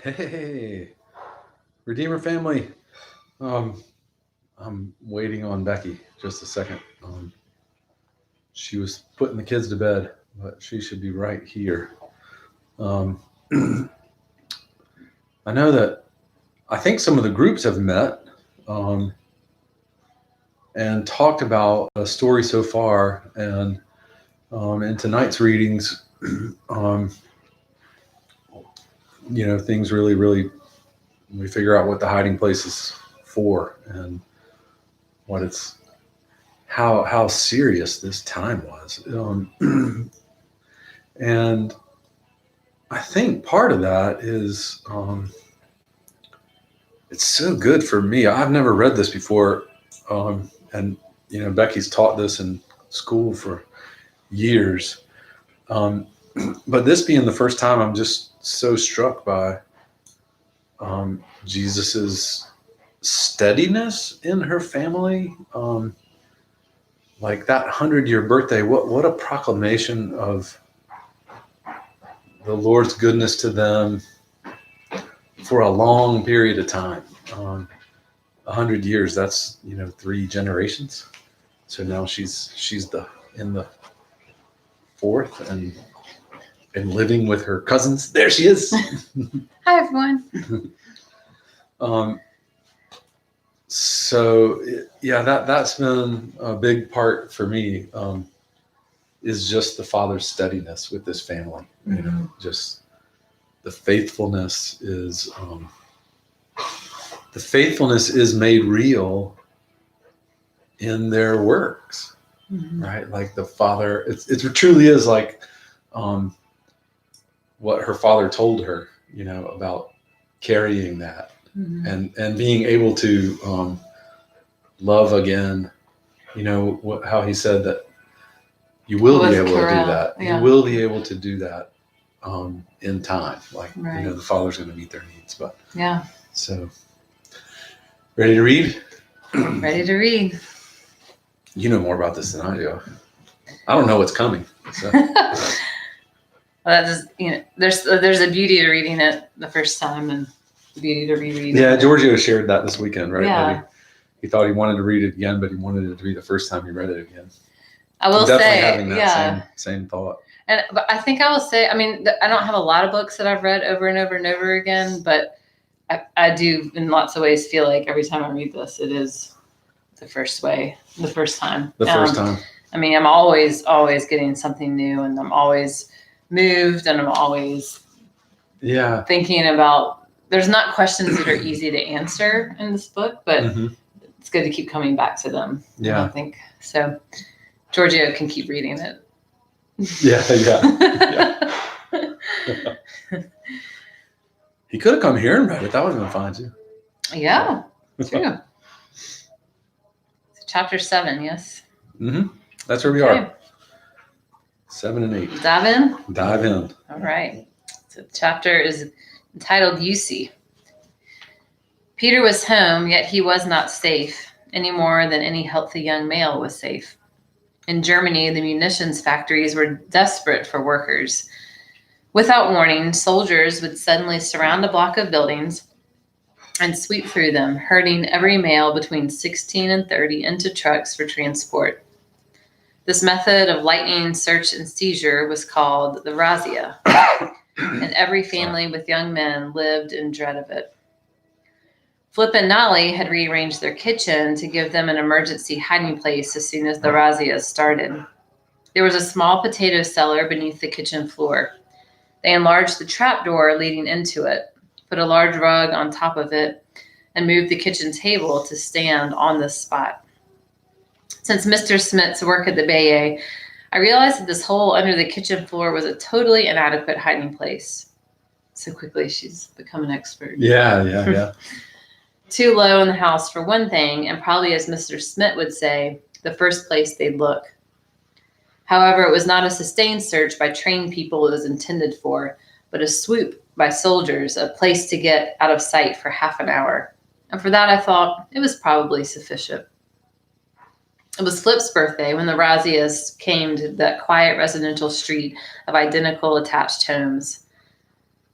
Hey, Redeemer family. Um, I'm waiting on Becky just a second. She was putting the kids to bed, but she should be right here. Um, I know that I think some of the groups have met um, and talked about a story so far. And in tonight's readings, um, things really, we figure out what the hiding place is for and what it's how serious this time was. And I think part of that is it's so good for me. I've never read this before, and Becky's taught this in school for years. Um, but this being the first time, I'm just so struck by Jesus's steadiness in her family. Like that 100-year birthday, what a proclamation of the Lord's goodness to them for a long period of time. 100 years, that's 3 generations. So now she's in the fourth and living with her cousins. There she is. Hi everyone. So yeah, that's been a big part for me. Is just the father's steadiness with this family. Just the faithfulness is made real in their works, right? Like the father, it truly is like what her father told her, about carrying that and being able to love again. How he said that you will be able to do that. Yeah. You will be able to do that in time. Like, right. The Father's going to meet their needs. But yeah. So, ready to read? Ready to read. You know more about this than I do. I don't know what's coming. So. Well, that just, there's a beauty to reading it the first time and the beauty to reread it. Yeah, Giorgio shared that this weekend, right? Yeah. He thought he wanted to read it again, but he wanted it to be the first time he read it again. I will say, having that same thought. But I think I will say, I don't have a lot of books that I've read over and over and over again, but I do in lots of ways feel like every time I read this, it is the first time. The first time. I'm always getting something new, and I'm always moved, and I'm always thinking about, there's not questions that are easy to answer in this book, but it's good to keep coming back to them. Yeah. I think so. Giorgio can keep reading it. Yeah. He could have come here and read it. That would have been fine too. Yeah, true. Chapter 7, yes. That's where we are. 7 and 8. Dive in. All right. So the chapter is entitled "You See." Peter was home, yet he was not safe, any more than any healthy young male was safe. In Germany, the munitions factories were desperate for workers. Without warning, soldiers would suddenly surround a block of buildings and sweep through them, herding every male between 16 and 30 into trucks for transport. This method of lightning search and seizure was called the razzia, and every family with young men lived in dread of it. Flip and Nolly had rearranged their kitchen to give them an emergency hiding place as soon as the razzias started. There was a small potato cellar beneath the kitchen floor. They enlarged the trapdoor leading into it, put a large rug on top of it, and moved the kitchen table to stand on this spot. Since Mr. Smith's work at the Bay, I realized that this hole under the kitchen floor was a totally inadequate hiding place. So quickly, she's become an expert. Yeah. Too low in the house for one thing, and probably, as Mr. Smith would say, the first place they'd look. However, it was not a sustained search by trained people it was intended for, but a swoop by soldiers, a place to get out of sight for half an hour. And for that, I thought it was probably sufficient. It was Flip's birthday when the razzias came to that quiet residential street of identical attached homes.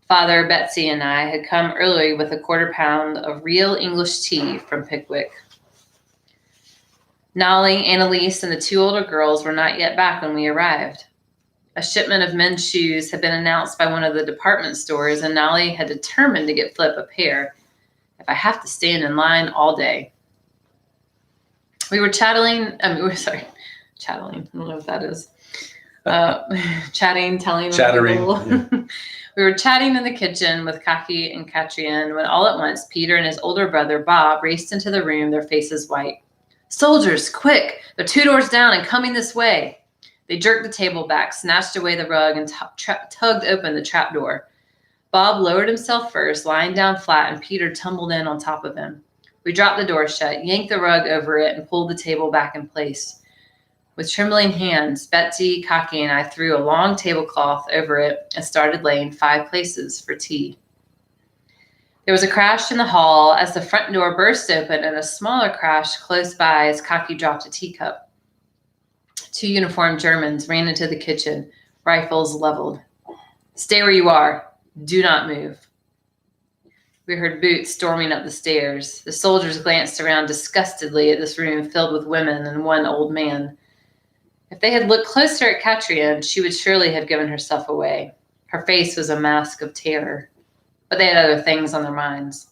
Father, Betsy, and I had come early with a 1/4 pound of real English tea from Pickwick. Nolly, Annalise, and the 2 older girls were not yet back when we arrived. A shipment of men's shoes had been announced by one of the department stores, and Nolly had determined to get Flip a pair if I have to stand in line all day. We were chatting. I don't know what that is. Chattering. Yeah. We were chatting in the kitchen with Kaki and Katrien when all at once Peter and his older brother Bob raced into the room, their faces white. "Soldiers, quick! They're 2 doors down and coming this way." They jerked the table back, snatched away the rug, and tugged open the trapdoor. Bob lowered himself first, lying down flat, and Peter tumbled in on top of him. We dropped the door shut, yanked the rug over it, and pulled the table back in place. With trembling hands, Betsy, Kaki, and I threw a long tablecloth over it and started laying 5 places for tea. There was a crash in the hall as the front door burst open, and a smaller crash close by as Kaki dropped a teacup. 2 uniformed Germans ran into the kitchen, rifles leveled. "Stay where you are. Do not move." We heard boots storming up the stairs. The soldiers glanced around disgustedly at this room filled with women and 1 old man. If they had looked closer at Katrien, she would surely have given herself away. Her face was a mask of terror, but they had other things on their minds.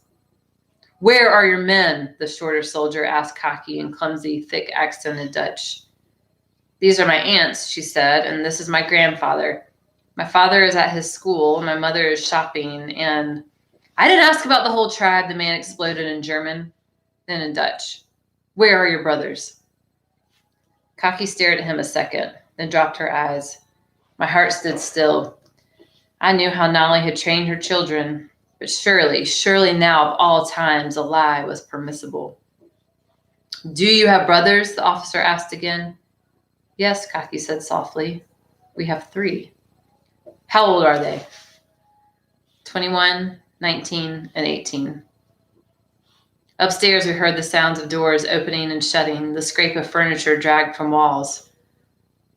"Where are your men?" the shorter soldier asked Kaki in clumsy, thick-accented Dutch. "These are my aunts," she said, "and this is my grandfather. My father is at his school, and my mother is shopping, and—" "I didn't ask about the whole tribe," the man exploded in German, then in Dutch. "Where are your brothers?" Kaki stared at him a second, then dropped her eyes. My heart stood still. I knew how Nolly had trained her children, but surely now of all times a lie was permissible. "Do you have brothers?" the officer asked again. "Yes," Kaki said softly. "We have 3. "How old are they?" 21, 19, and 18. Upstairs, we heard the sounds of doors opening and shutting, the scrape of furniture dragged from walls.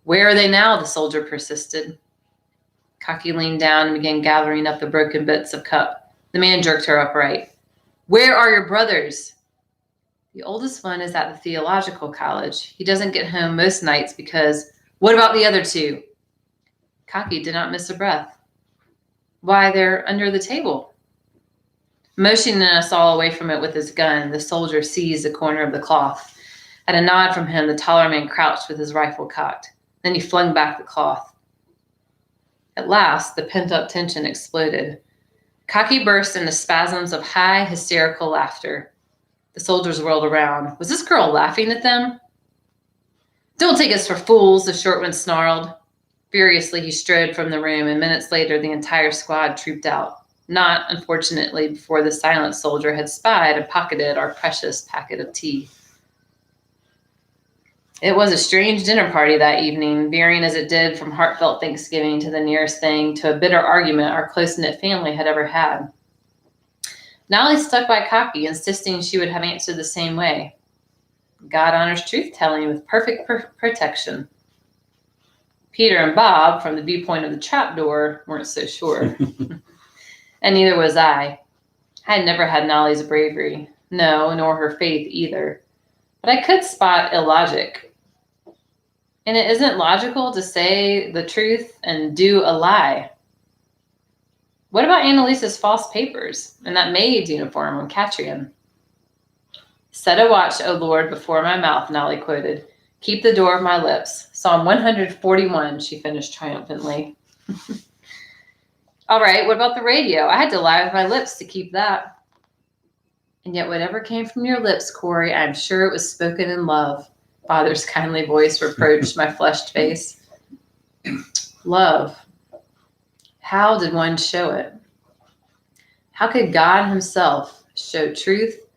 "Where are they now?" the soldier persisted. Kaki leaned down and began gathering up the broken bits of cup. The man jerked her upright. "Where are your brothers?" "The oldest one is at the theological college. He doesn't get home most nights because—" "What about the other 2? Kaki did not miss a breath. "Why, they're under the table." Motioning us all away from it with his gun, the soldier seized a corner of the cloth. At a nod from him, the taller man crouched with his rifle cocked. Then he flung back the cloth. At last, the pent-up tension exploded. Kaki burst into spasms of high, hysterical laughter. The soldiers whirled around. Was this girl laughing at them? "Don't take us for fools," the short one snarled. Furiously, he strode from the room, and minutes later, the entire squad trooped out. Not, unfortunately, before the silent soldier had spied and pocketed our precious packet of tea. It was a strange dinner party that evening, veering as it did from heartfelt Thanksgiving to the nearest thing to a bitter argument our close-knit family had ever had. Nolly stuck by Kaki, insisting she would have answered the same way. God honors truth-telling with perfect protection. Peter and Bob, from the viewpoint of the trapdoor, weren't so sure. And neither was I. I had never had Nolly's bravery. No, nor her faith either. But I could spot illogic. And it isn't logical to say the truth and do a lie. What about Annalise's false papers and that maid's uniform on Katrien? "Set a watch, O Lord, before my mouth," Nolly quoted. "Keep the door of my lips." Psalm 141, she finished triumphantly. "All right, what about the radio? I had to lie with my lips to keep that." "And yet whatever came from your lips, Corrie, I'm sure it was spoken in love." Father's kindly voice reproached my flushed face. Love. How did one show it? How could God himself show truth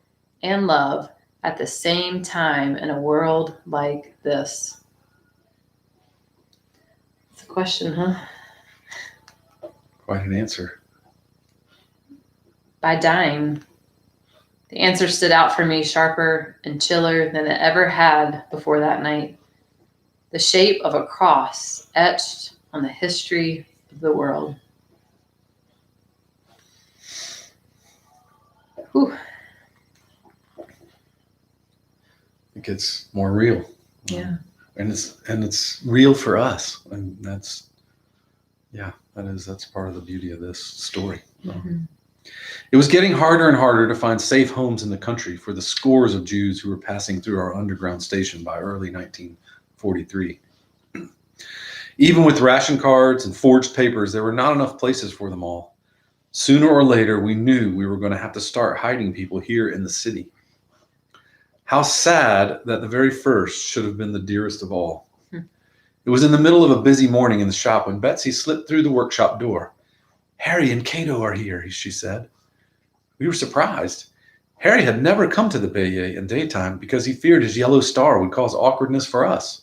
and love at the same time in a world like this? It's a question, huh? Quite an answer. By dying. The answer stood out for me sharper and chiller than it ever had before that night. The shape of a cross etched on the history of the world. Whew. It gets more real. Yeah. And it's real for us. And that's part of the beauty of this story. Mm-hmm. It was getting harder and harder to find safe homes in the country for the scores of Jews who were passing through our underground station by early 1943. Even with ration cards and forged papers, there were not enough places for them all. Sooner or later, we knew we were going to have to start hiding people here in the city. How sad that the very first should have been the dearest of all. It was in the middle of a busy morning in the shop when Betsy slipped through the workshop door. "Harry and Cato are here," she said. We were surprised. Harry had never come to the Bayeux in daytime because he feared his yellow star would cause awkwardness for us.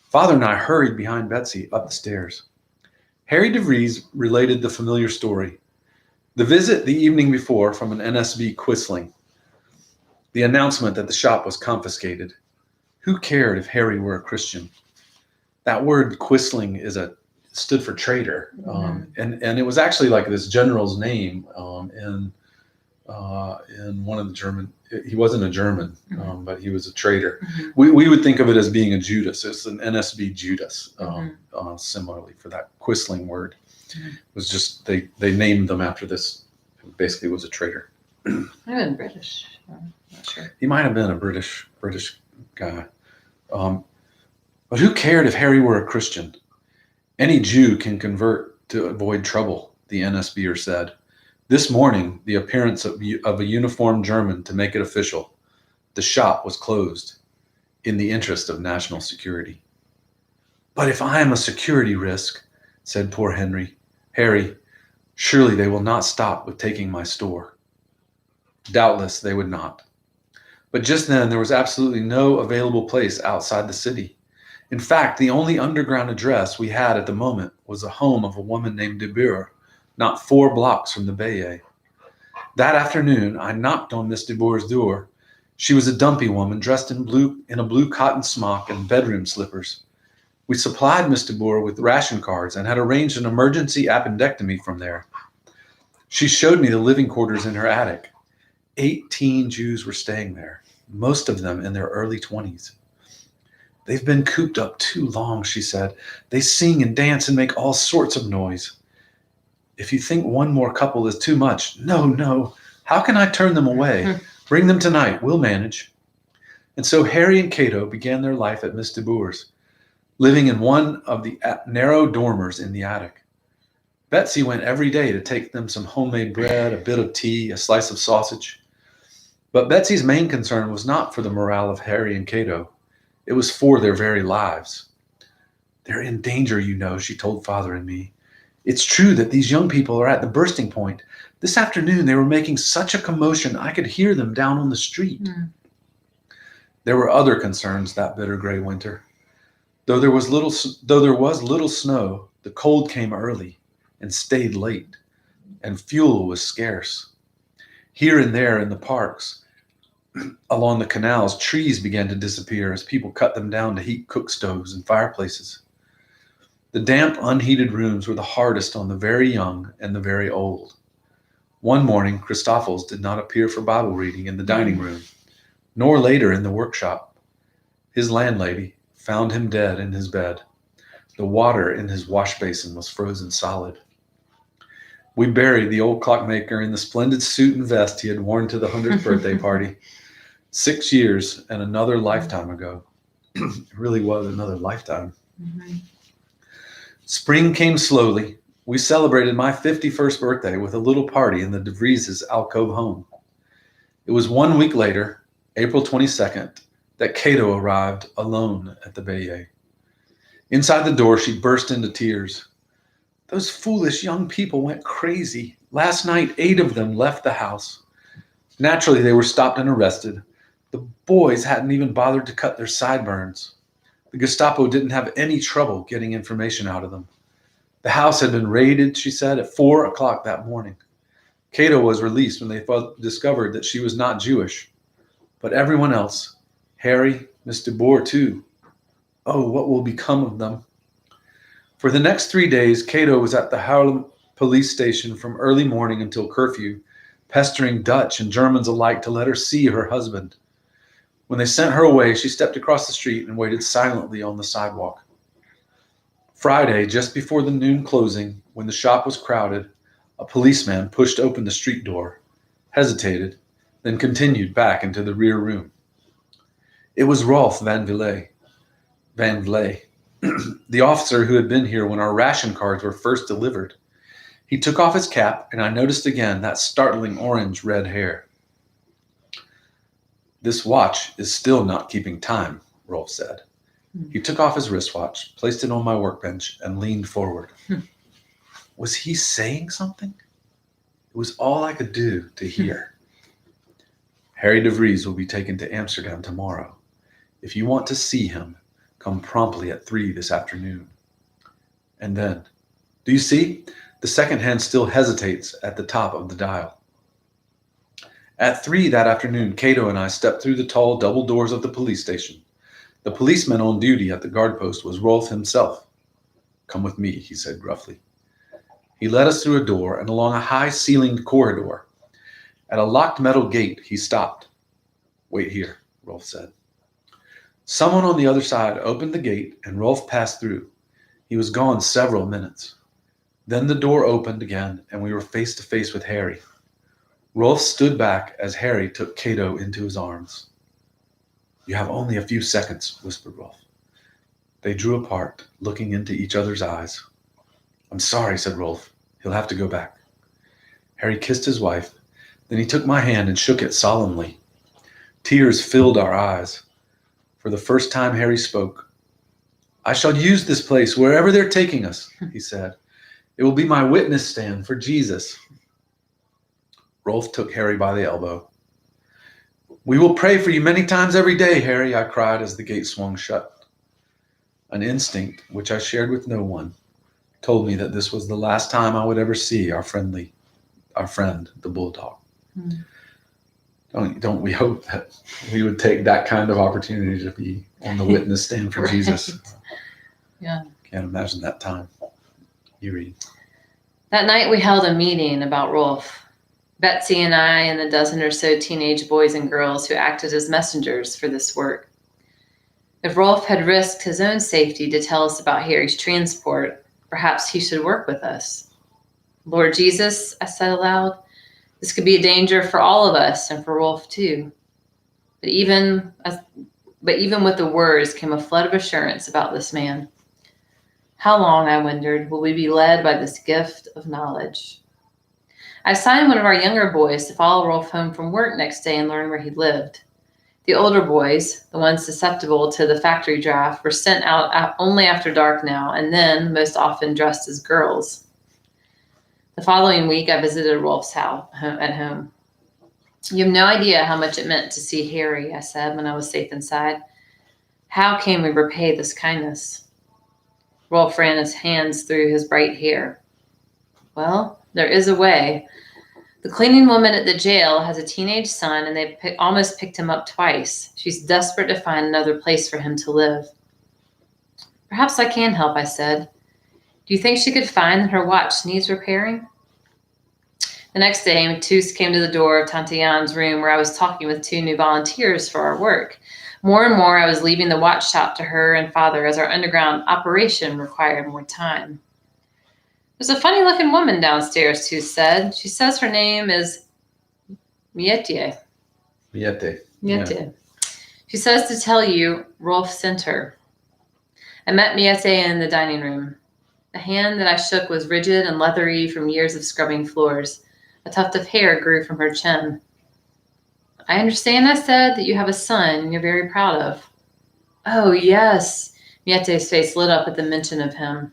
Father and I hurried behind Betsy up the stairs. Harry DeVries related the familiar story. The visit the evening before from an NSB Quisling. The announcement that the shop was confiscated. Who cared if Harry were a Christian? That word Quisling stood for traitor. And it was actually like this general's name in one of the German. He wasn't a German, but he was a traitor. We would think of it as being a Judas. It's an NSB Judas. Similarly for that Quisling word, it was just they named them after this. Basically, was a traitor. Might have been British. I'm not sure. He might have been a British guy. But who cared if Harry were a Christian? Any Jew can convert to avoid trouble, the NSBer said. This morning, the appearance of a uniformed German to make it official. The shop was closed in the interest of national security. But if I am a security risk, said poor Harry, surely they will not stop with taking my store. Doubtless they would not. But just then there was absolutely no available place outside the city. In fact, the only underground address we had at the moment was the home of a woman named De Boer, not 4 blocks from the Bayeux. That afternoon, I knocked on Miss De Boer's door. She was a dumpy woman dressed in a blue cotton smock and bedroom slippers. We supplied Miss De Boer with ration cards and had arranged an emergency appendectomy from there. She showed me the living quarters in her attic. 18 Jews were staying there, most of them in their early 20s. They've been cooped up too long, she said. They sing and dance and make all sorts of noise. If you think one more couple is too much, no. How can I turn them away? Bring them tonight. We'll manage. And so Harry and Cato began their life at Miss De Boer's, living in one of the narrow dormers in the attic. Betsy went every day to take them some homemade bread, a bit of tea, a slice of sausage. But Betsy's main concern was not for the morale of Harry and Cato. It was for their very lives. They're in danger, she told Father and me. It's true that these young people are at the bursting point. This afternoon they were making such a commotion I could hear them down on the street. There were other concerns that bitter gray winter. Though there was little snow, the cold came early and stayed late, and fuel was scarce. Here and there in the parks, along the canals, trees began to disappear as people cut them down to heat cook stoves and fireplaces. The damp, unheated rooms were the hardest on the very young and the very old. One morning, Christoffels did not appear for Bible reading in the dining room, nor later in the workshop. His landlady found him dead in his bed. The water in his wash basin was frozen solid. We buried the old clockmaker in the splendid suit and vest he had worn to the 100th birthday party. 6 years and another lifetime ago. It really was another lifetime. Spring came slowly. We celebrated my 51st birthday with a little party in the DeVries' alcove home. It was 1 week later, April 22nd, that Cato arrived alone at the Bayeux. Inside the door, she burst into tears. Those foolish young people went crazy. Last night, 8 of them left the house. Naturally, they were stopped and arrested. The boys hadn't even bothered to cut their sideburns. The Gestapo didn't have any trouble getting information out of them. The house had been raided, she said, at 4 o'clock that morning. Cato was released when they discovered that she was not Jewish. But everyone else, Harry, Miss De Boer too. Oh, what will become of them? For the next 3 days, Cato was at the Haarlem police station from early morning until curfew, pestering Dutch and Germans alike to let her see her husband. When they sent her away, she stepped across the street and waited silently on the sidewalk. Friday, just before the noon closing, when the shop was crowded, a policeman pushed open the street door, hesitated, then continued back into the rear room. It was Rolf Van Vliet, the officer who had been here when our ration cards were first delivered. He took off his cap, and I noticed again that startling orange-red hair. "This watch is still not keeping time," Rolf said. He took off his wristwatch, placed it on my workbench, and leaned forward. Was he saying something? It was all I could do to hear. "Harry de Vries will be taken to Amsterdam tomorrow. If you want to see him, come promptly at 3 this afternoon." And then, do you see? The second hand still hesitates at the top of the dial. At 3 that afternoon, Cato and I stepped through the tall double doors of the police station. The policeman on duty at the guard post was Rolf himself. "Come with me," he said gruffly. He led us through a door and along a high-ceilinged corridor. At a locked metal gate, he stopped. "Wait here," Rolf said. Someone on the other side opened the gate and Rolf passed through. He was gone several minutes. Then the door opened again and we were face to face with Harry. Rolf stood back as Harry took Cato into his arms. "You have only a few seconds," whispered Rolf. They drew apart, looking into each other's eyes. "I'm sorry," said Rolf. "He'll have to go back." Harry kissed his wife. Then he took my hand and shook it solemnly. Tears filled our eyes. For the first time, Harry spoke. "I shall use this place wherever they're taking us," he said. "It will be my witness stand for Jesus." Rolf took Harry by the elbow. "We will pray for you many times every day, Harry," I cried as the gate swung shut. An instinct, which I shared with no one, told me that this was the last time I would ever see our friend, the bulldog. Don't we hope that we would take that kind of opportunity to be on the witness stand for Right. Jesus? Yeah. Can't imagine that time. You read. That night we held a meeting about Rolf. Betsy and I and the dozen or so teenage boys and girls who acted as messengers for this work. If Rolf had risked his own safety to tell us about Harry's transport, perhaps he should work with us. "Lord Jesus," I said aloud, "this could be a danger for all of us and for Rolf too." But even with the words came a flood of assurance about this man. How long, I wondered, will we be led by this gift of knowledge? I assigned one of our younger boys to follow Rolf home from work next day and learn where he lived. The older boys, the ones susceptible to the factory draft, were sent out only after dark now, and then most often dressed as girls. The following week, I visited Rolf's house at home. "You have no idea how much it meant to see Harry," I said when I was safe inside. "How can we repay this kindness?" Rolf ran his hands through his bright hair. "Well, there is a way. The cleaning woman at the jail has a teenage son, and they almost picked him up twice. She's desperate to find another place for him to live." "Perhaps I can help," I said. "Do you think she could find that her watch needs repairing?" The next day, Matus came to the door of Tante Jan's room where I was talking with 2 new volunteers for our work. More and more, I was leaving the watch shop to her and father as our underground operation required more time. "There's a funny-looking woman downstairs," Tus said. "She says her name is Miette. Miette. Yeah. She says to tell you Rolf sent her." I met Miette in the dining room. The hand that I shook was rigid and leathery from years of scrubbing floors. A tuft of hair grew from her chin. "I understand," I said, "that you have a son you're very proud of." "Oh, yes." Miette's face lit up at the mention of him.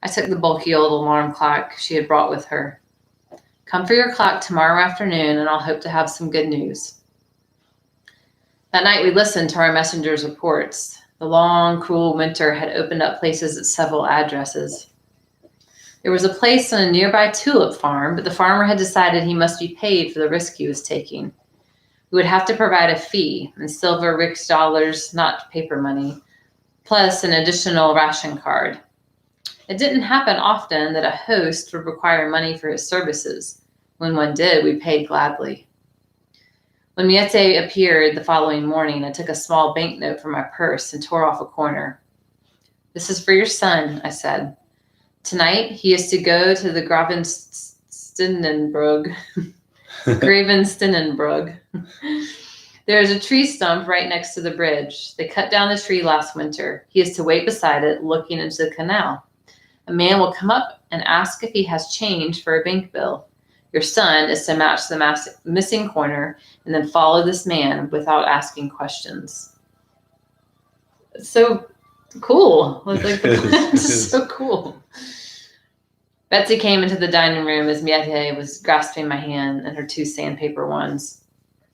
I took the bulky old alarm clock she had brought with her. "Come for your clock tomorrow afternoon, and I'll hope to have some good news." That night we listened to our messenger's reports. The long, cruel winter had opened up places at several addresses. There was a place on a nearby tulip farm, but the farmer had decided he must be paid for the risk he was taking. We would have to provide a fee in silver rix dollars, not paper money, plus an additional ration card. It didn't happen often that a host would require money for his services, When one did, we paid gladly. When Miete appeared the following morning, I took a small banknote from my purse and tore off a corner. "This is for your son," I said. "Tonight, he is to go to the Gravensteinenbrug. There is a tree stump right next to the bridge. They cut down the tree last winter. He is to wait beside it, looking into the canal. A man will come up and ask if he has change for a bank bill. Your son is to match the missing corner and then follow this man without asking questions." It's so cool. It's like the plan is so cool. Betsy came into the dining room as Miete was grasping my hand and her 2 sandpaper ones.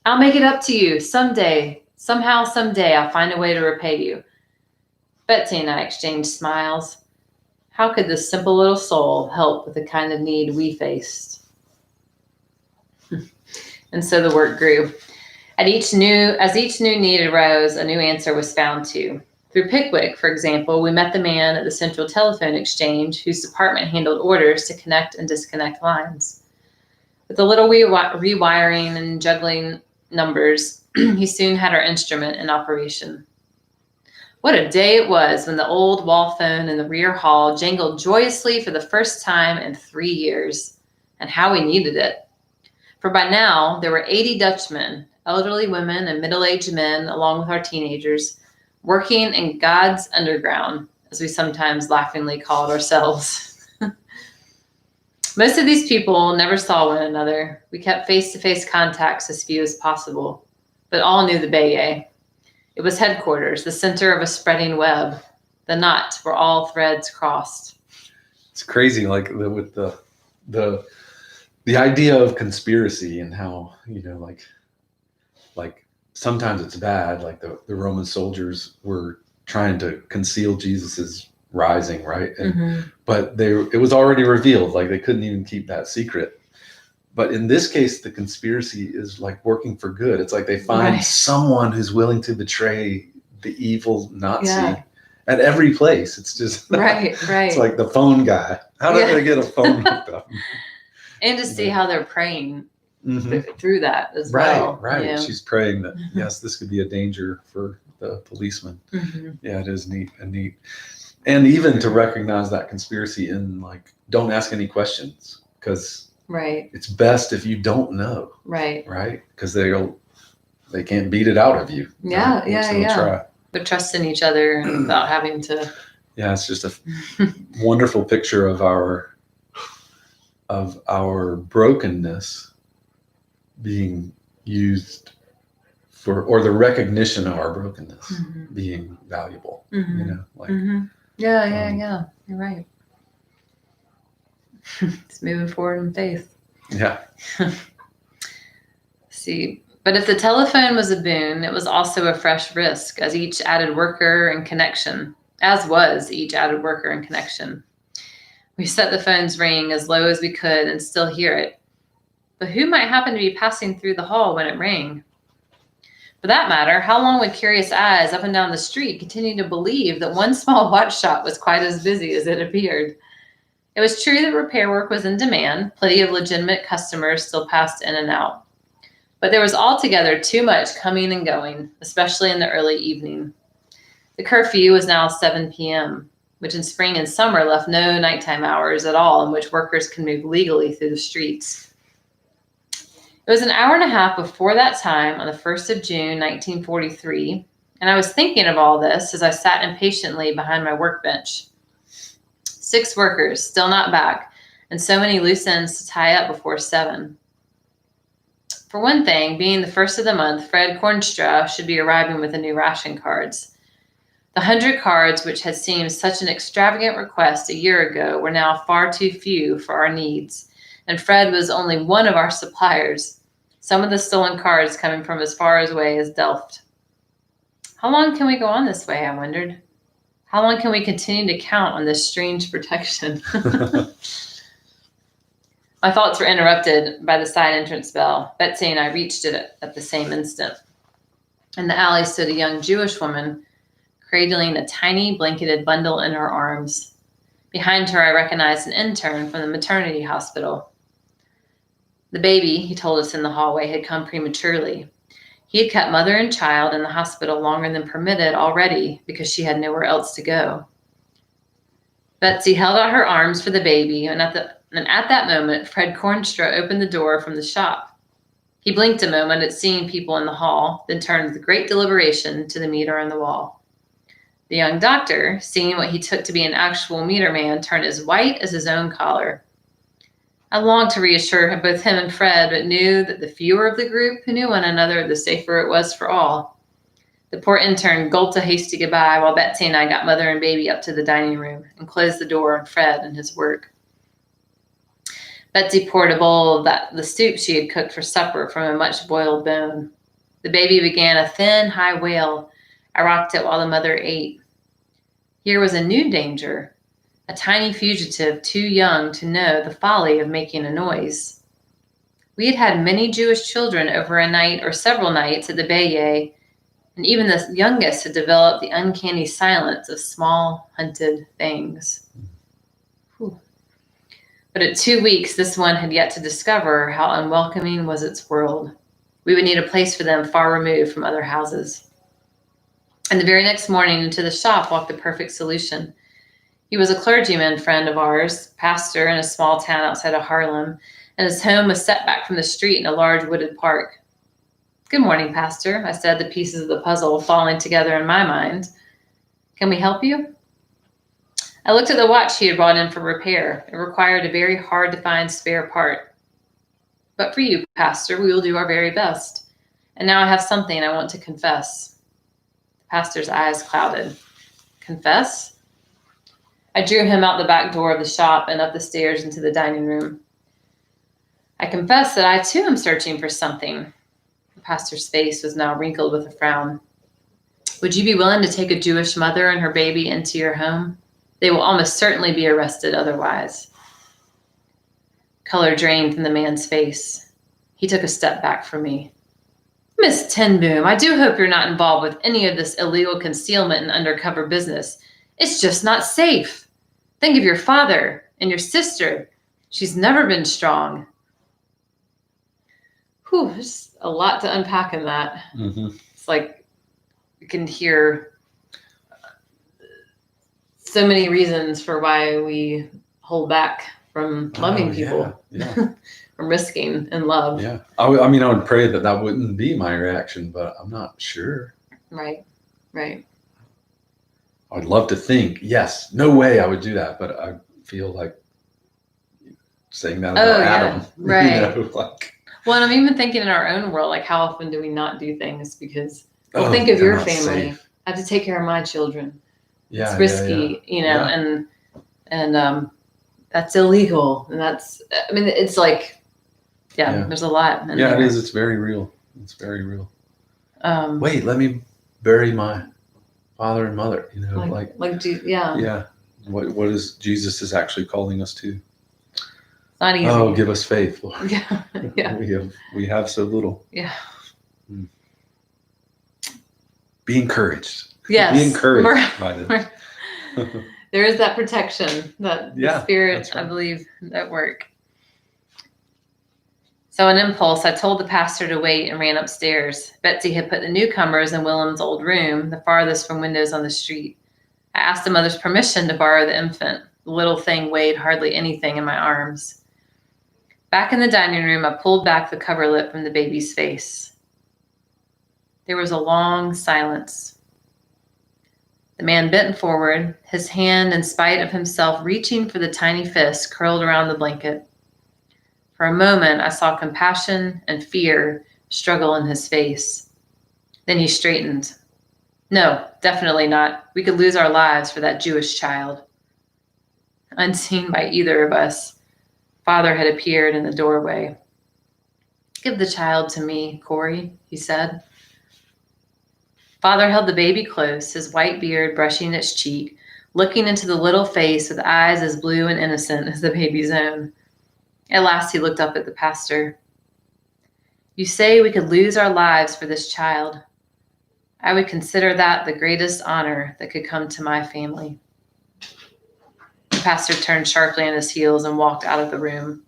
"I'll make it up to you someday. Somehow, someday, I'll find a way to repay you." Betsy and I exchanged smiles. How could this simple little soul help with the kind of need we faced? And so the work grew. As each new need arose, a new answer was found too. Through Pickwick, for example, we met the man at the Central Telephone Exchange whose department handled orders to connect and disconnect lines. With a little rewiring and juggling numbers, he soon had our instrument in operation. What a day it was when the old wall phone in the rear hall jangled joyously for the first time in 3 years, and how we needed it. For by now, there were 80 Dutchmen, elderly women and middle-aged men, along with our teenagers, working in God's underground, as we sometimes laughingly called ourselves. Most of these people never saw one another. We kept face-to-face contacts as few as possible, but all knew the Baye. It was headquarters, the center of a spreading web, the knot where all threads crossed. It's crazy, like with the idea of conspiracy and how, like sometimes it's bad. Like the Roman soldiers were trying to conceal Jesus's rising, right? And, but it was already revealed. Like they couldn't even keep that secret. But in this case, the conspiracy is like working for good. It's like they find someone who's willing to betray the evil Nazi at every place. It's just right. It's like the phone guy. How did I get a phone hooked up? And to see how they're praying through that as well. Right. Yeah. She's praying that yes, this could be a danger for the policeman. Yeah, it is neat. And even to recognize that conspiracy in like, don't ask any questions because. Right. It's best if you don't know. Right. Because they can't beat it out of you. Try. But trust in each other without having to. Yeah, it's just a wonderful picture of our brokenness being used or the recognition of our brokenness being valuable. Yeah. You're right. It's moving forward in faith. Yeah. See, but if the telephone was a boon, it was also a fresh risk, as was each added worker and connection. We set the phone's ring as low as we could and still hear it. But who might happen to be passing through the hall when it rang? For that matter, how long would curious eyes up and down the street continue to believe that one small watch shop was quite as busy as it appeared? It was true that repair work was in demand. Plenty of legitimate customers still passed in and out. But there was altogether too much coming and going, especially in the early evening. The curfew was now 7 p.m., which in spring and summer left no nighttime hours at all in which workers could move legally through the streets. It was an hour and a half before that time on the 1st of June, 1943, and I was thinking of all this as I sat impatiently behind my workbench. 6 workers, still not back, and so many loose ends to tie up before 7. For one thing, being the first of the month, Fred Kornstra should be arriving with the new ration cards. The 100 cards, which had seemed such an extravagant request a year ago, were now far too few for our needs, and Fred was only one of our suppliers, some of the stolen cards coming from as far away as Delft. How long can we go on this way, I wondered? How long can we continue to count on this strange protection? My thoughts were interrupted by the side entrance bell. Betsy and I reached it at the same instant. In the alley stood a young Jewish woman, cradling a tiny blanketed bundle in her arms. Behind her, I recognized an intern from the maternity hospital. The baby, he told us in the hallway, had come prematurely. He had kept mother and child in the hospital longer than permitted already because she had nowhere else to go. Betsy held out her arms for the baby, and at that moment, Fred Cornstra opened the door from the shop. He blinked a moment at seeing people in the hall, then turned with great deliberation to the meter on the wall. The young doctor, seeing what he took to be an actual meter man, turned as white as his own collar. I longed to reassure both him and Fred, but knew that the fewer of the group who knew one another, the safer it was for all. The poor intern gulped a hasty goodbye while Betsy and I got mother and baby up to the dining room and closed the door on Fred and his work. Betsy poured a bowl of the soup she had cooked for supper from a much boiled bone. The baby began a thin, high wail. I rocked it while the mother ate. Here was a new danger, a tiny fugitive too young to know the folly of making a noise. We had had many Jewish children over a night or several nights at the Bayet, and even the youngest had developed the uncanny silence of small, hunted things. Whew. But at 2 weeks, this one had yet to discover how unwelcoming was its world. We would need a place for them far removed from other houses. And the very next morning, into the shop walked the perfect solution. He was a clergyman friend of ours, pastor in a small town outside of Harlem, and his home was set back from the street in a large wooded park. "Good morning, Pastor," I said, the pieces of the puzzle falling together in my mind. "Can we help you?" I looked at the watch he had brought in for repair. It required a very hard-to-find spare part. "But for you, Pastor, we will do our very best. And now I have something I want to confess." The pastor's eyes clouded. "Confess?" I drew him out the back door of the shop and up the stairs into the dining room. "I confess that I too am searching for something." The pastor's face was now wrinkled with a frown. "Would you be willing to take a Jewish mother and her baby into your home? They will almost certainly be arrested otherwise." Color drained from the man's face. He took a step back from me. "Miss Ten Boom, I do hope you're not involved with any of this illegal concealment and undercover business. It's just not safe. Think of your father and your sister. She's never been strong." Whew, there's a lot to unpack in that. Mm-hmm. It's like you can hear so many reasons for why we hold back from loving people, Yeah. from risking in love. Yeah. I mean, I would pray that wouldn't be my reaction, but I'm not sure. Right. I'd love to think, yes, no way I would do that, but I feel like saying that about Adam. Right. Well, and I'm even thinking in our own world, like how often do we not do things because, think of your family. Safe. I have to take care of my children. Yeah, it's risky, and that's illegal. And it's like, there's a lot. It is. It's very real. Wait, let me bury my father and mother, what is Jesus is actually calling us to? Not easy. Oh, give us faith, Lord. Yeah. We have so little. Yeah. Be encouraged. Yes. Be encouraged by them. There is that protection, that the Spirit, right. I believe, at work. So an impulse, I told the pastor to wait and ran upstairs. Betsy had put the newcomers in Willem's old room, the farthest from windows on the street. I asked the mother's permission to borrow the infant. The little thing weighed hardly anything in my arms. Back in the dining room, I pulled back the coverlet from the baby's face. There was a long silence. The man bent forward, his hand, in spite of himself, reaching for the tiny fist curled around the blanket. For a moment, I saw compassion and fear struggle in his face. Then he straightened. "No, definitely not. We could lose our lives for that Jewish child." Unseen by either of us, Father had appeared in the doorway. "Give the child to me, Corrie," he said. Father held the baby close, his white beard brushing its cheek, looking into the little face with eyes as blue and innocent as the baby's own. At last he looked up at the pastor. "You say we could lose our lives for this child. I would consider that the greatest honor that could come to my family." The pastor turned sharply on his heels and walked out of the room.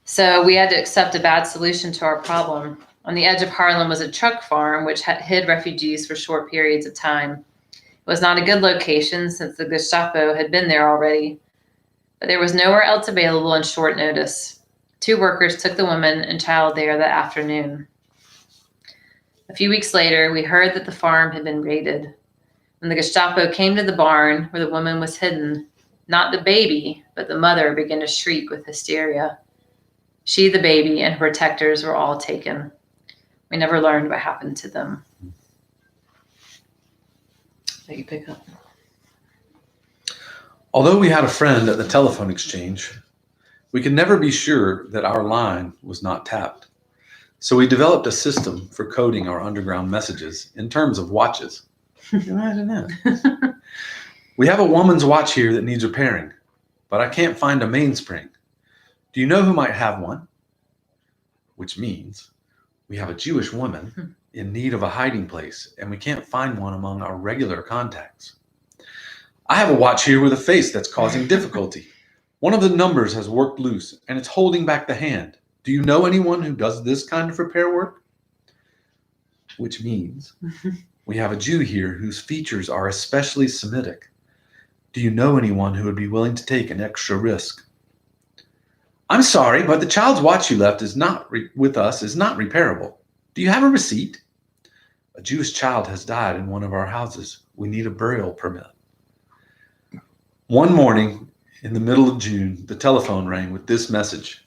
So we had to accept a bad solution to our problem. On the edge of Harlem was a truck farm which hid refugees for short periods of time. It was not a good location since the Gestapo had been there already, but there was nowhere else available on short notice. 2 workers took the woman and child there that afternoon. A few weeks later, we heard that the farm had been raided. When the Gestapo came to the barn where the woman was hidden, not the baby, but the mother began to shriek with hysteria. She, the baby, and her protectors were all taken. We never learned what happened to them. That you pick up. Although we had a friend at the telephone exchange, we could never be sure that our line was not tapped. So we developed a system for coding our underground messages in terms of watches. Imagine that. We have a woman's watch here that needs repairing, but I can't find a mainspring. Do you know who might have one? Which means we have a Jewish woman in need of a hiding place, and we can't find one among our regular contacts. I have a watch here with a face that's causing difficulty. One of the numbers has worked loose, and it's holding back the hand. Do you know anyone who does this kind of repair work? Which means we have a Jew here whose features are especially Semitic. Do you know anyone who would be willing to take an extra risk? I'm sorry, but the child's watch you left with us is not repairable. Do you have a receipt? A Jewish child has died in one of our houses. We need a burial permit. One morning in the middle of June, the telephone rang with this message.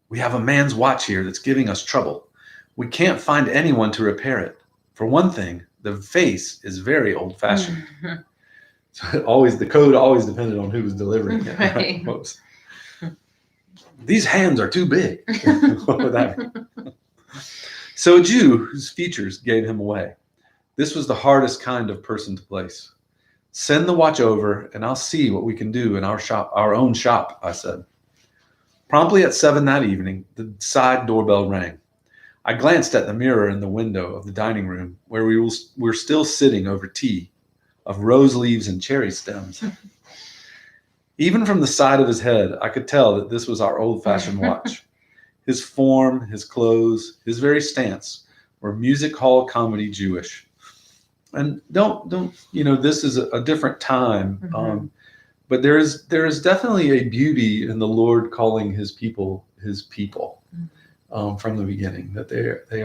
We have a man's watch here that's giving us trouble. We can't find anyone to repair it. For one thing, the face is very old-fashioned. So the code always depended on who was delivering it. Right. Folks. These hands are too big. What would that mean? So a Jew whose features gave him away. This was the hardest kind of person to place. Send the watch over and I'll see what we can do in our own shop, I said. Promptly at 7 that evening, the side doorbell rang. I glanced at the mirror in the window of the dining room where we were still sitting over tea of rose leaves and cherry stems. Even from the side of his head, I could tell that this was our old-fashioned watch. His form, his clothes, his very stance were music hall comedy Jewish. And this is a different time, but there is definitely a beauty in the Lord calling his people his people from the beginning. That they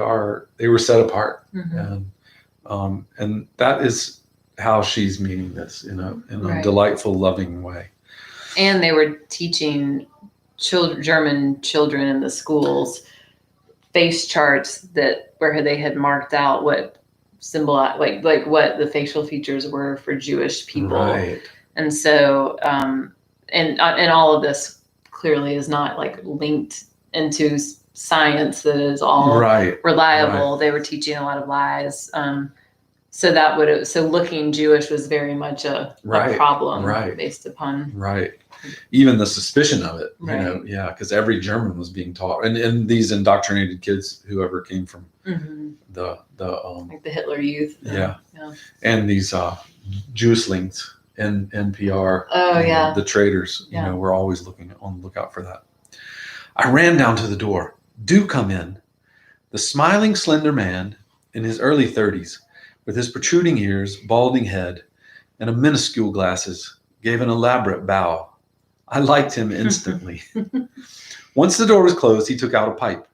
were set apart, and that is how she's meaning this in a delightful, loving way. And they were teaching German children in the schools face charts where they had marked out what symbolize like what the facial features were for Jewish people. Right. And so and all of this clearly is not like linked into science that is all reliable. Right. They were teaching a lot of lies. So looking Jewish was very much a problem based upon even the suspicion of it, because every German was being taught, and these indoctrinated kids, whoever came from the like the Hitler Youth, and these Jewishlings and NPR, the traitors, we're always on the lookout for that. I ran down to the door. Do come in. The smiling, slender man in his early 30s, with his protruding ears, balding head, and a minuscule glasses, gave an elaborate bow. I liked him instantly. Once the door was closed, he took out a pipe.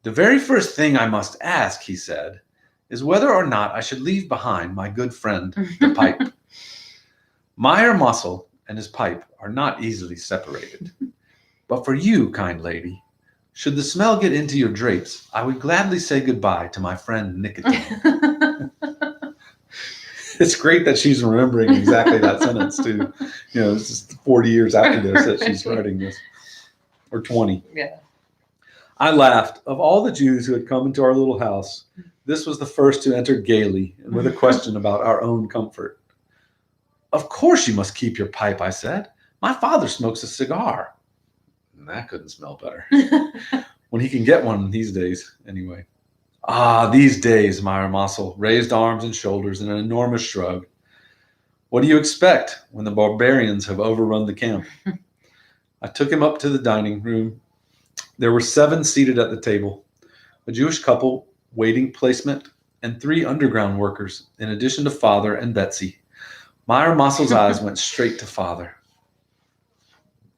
The very first thing I must ask, he said, is whether or not I should leave behind my good friend, the pipe. Meyer Muscle and his pipe are not easily separated. But for you, kind lady, should the smell get into your drapes, I would gladly say goodbye to my friend Nicotine. It's great that she's remembering exactly that sentence too. This is 40 years after this that she's writing this, or 20. Yeah. I laughed. Of all the Jews who had come into our little house, this was the first to enter gaily and with a question about our own comfort. Of course you must keep your pipe, I said. My father smokes a cigar. And that couldn't smell better. When he can get one these days, anyway. Ah, these days, Meyer Mossel raised arms and shoulders in an enormous shrug. What do you expect when the barbarians have overrun the camp? I took him up to the dining room. There were 7 seated at the table, a Jewish couple, waiting placement, and 3 underground workers, in addition to Father and Betsy. Meyer Mossel's eyes went straight to Father.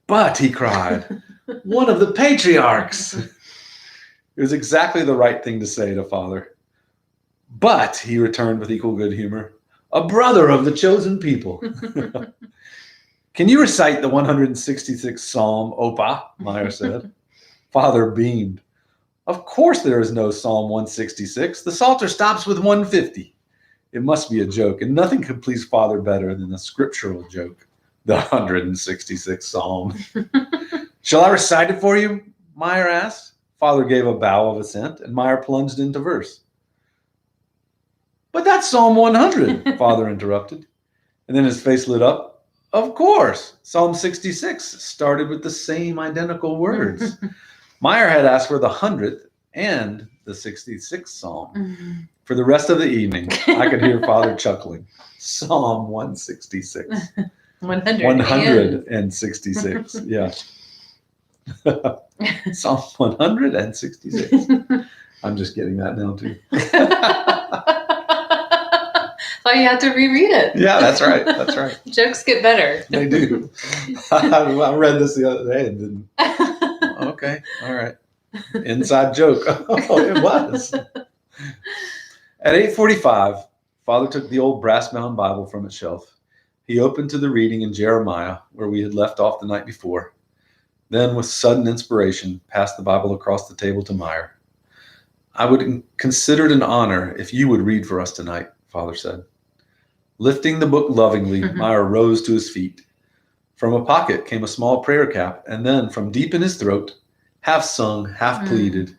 But, he cried, one of the patriarchs. It was exactly the right thing to say to Father. But, he returned with equal good humor, a brother of the chosen people. Can you recite the 166th Psalm, Opa? Meyer said. Father beamed. Of course there is no Psalm 166. The Psalter stops with 150. It must be a joke, and nothing could please Father better than a scriptural joke, the 166th Psalm. Shall I recite it for you? Meyer asked. Father gave a bow of assent, and Meyer plunged into verse. But that's Psalm 100, Father interrupted. And then his face lit up. Of course, Psalm 66 started with the same identical words. Meyer had asked for the 100th and the 66th Psalm. For the rest of the evening, I could hear Father chuckling. Psalm 166. 166, yeah. Psalm 166. I'm just getting that now, too. Oh, you have to reread it. Yeah, that's right. That's right. Jokes get better. They do. I read this the other day and didn't. Okay, all right. Inside joke. Oh, it was. At 8:45, Father took the old brass-bound Bible from its shelf. He opened to the reading in Jeremiah, where we had left off the night before. Then, with sudden inspiration, passed the Bible across the table to Meyer. I would consider it an honor if you would read for us tonight, Father said. Lifting the book lovingly, Meyer rose to his feet. From a pocket came a small prayer cap, and then from deep in his throat, half sung, half pleaded,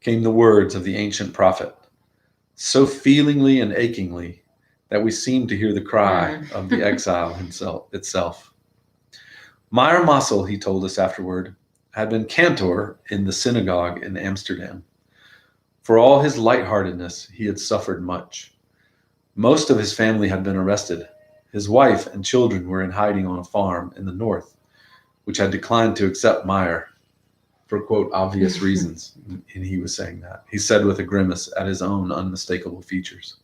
came the words of the ancient prophet, so feelingly and achingly that we seemed to hear the cry of the exile itself. Meyer Mossel, he told us afterward, had been cantor in the synagogue in Amsterdam. For all his lightheartedness, he had suffered much. Most of his family had been arrested. His wife and children were in hiding on a farm in the north, which had declined to accept Meyer for, quote, obvious reasons. And he was saying that. He said with a grimace at his own unmistakable features.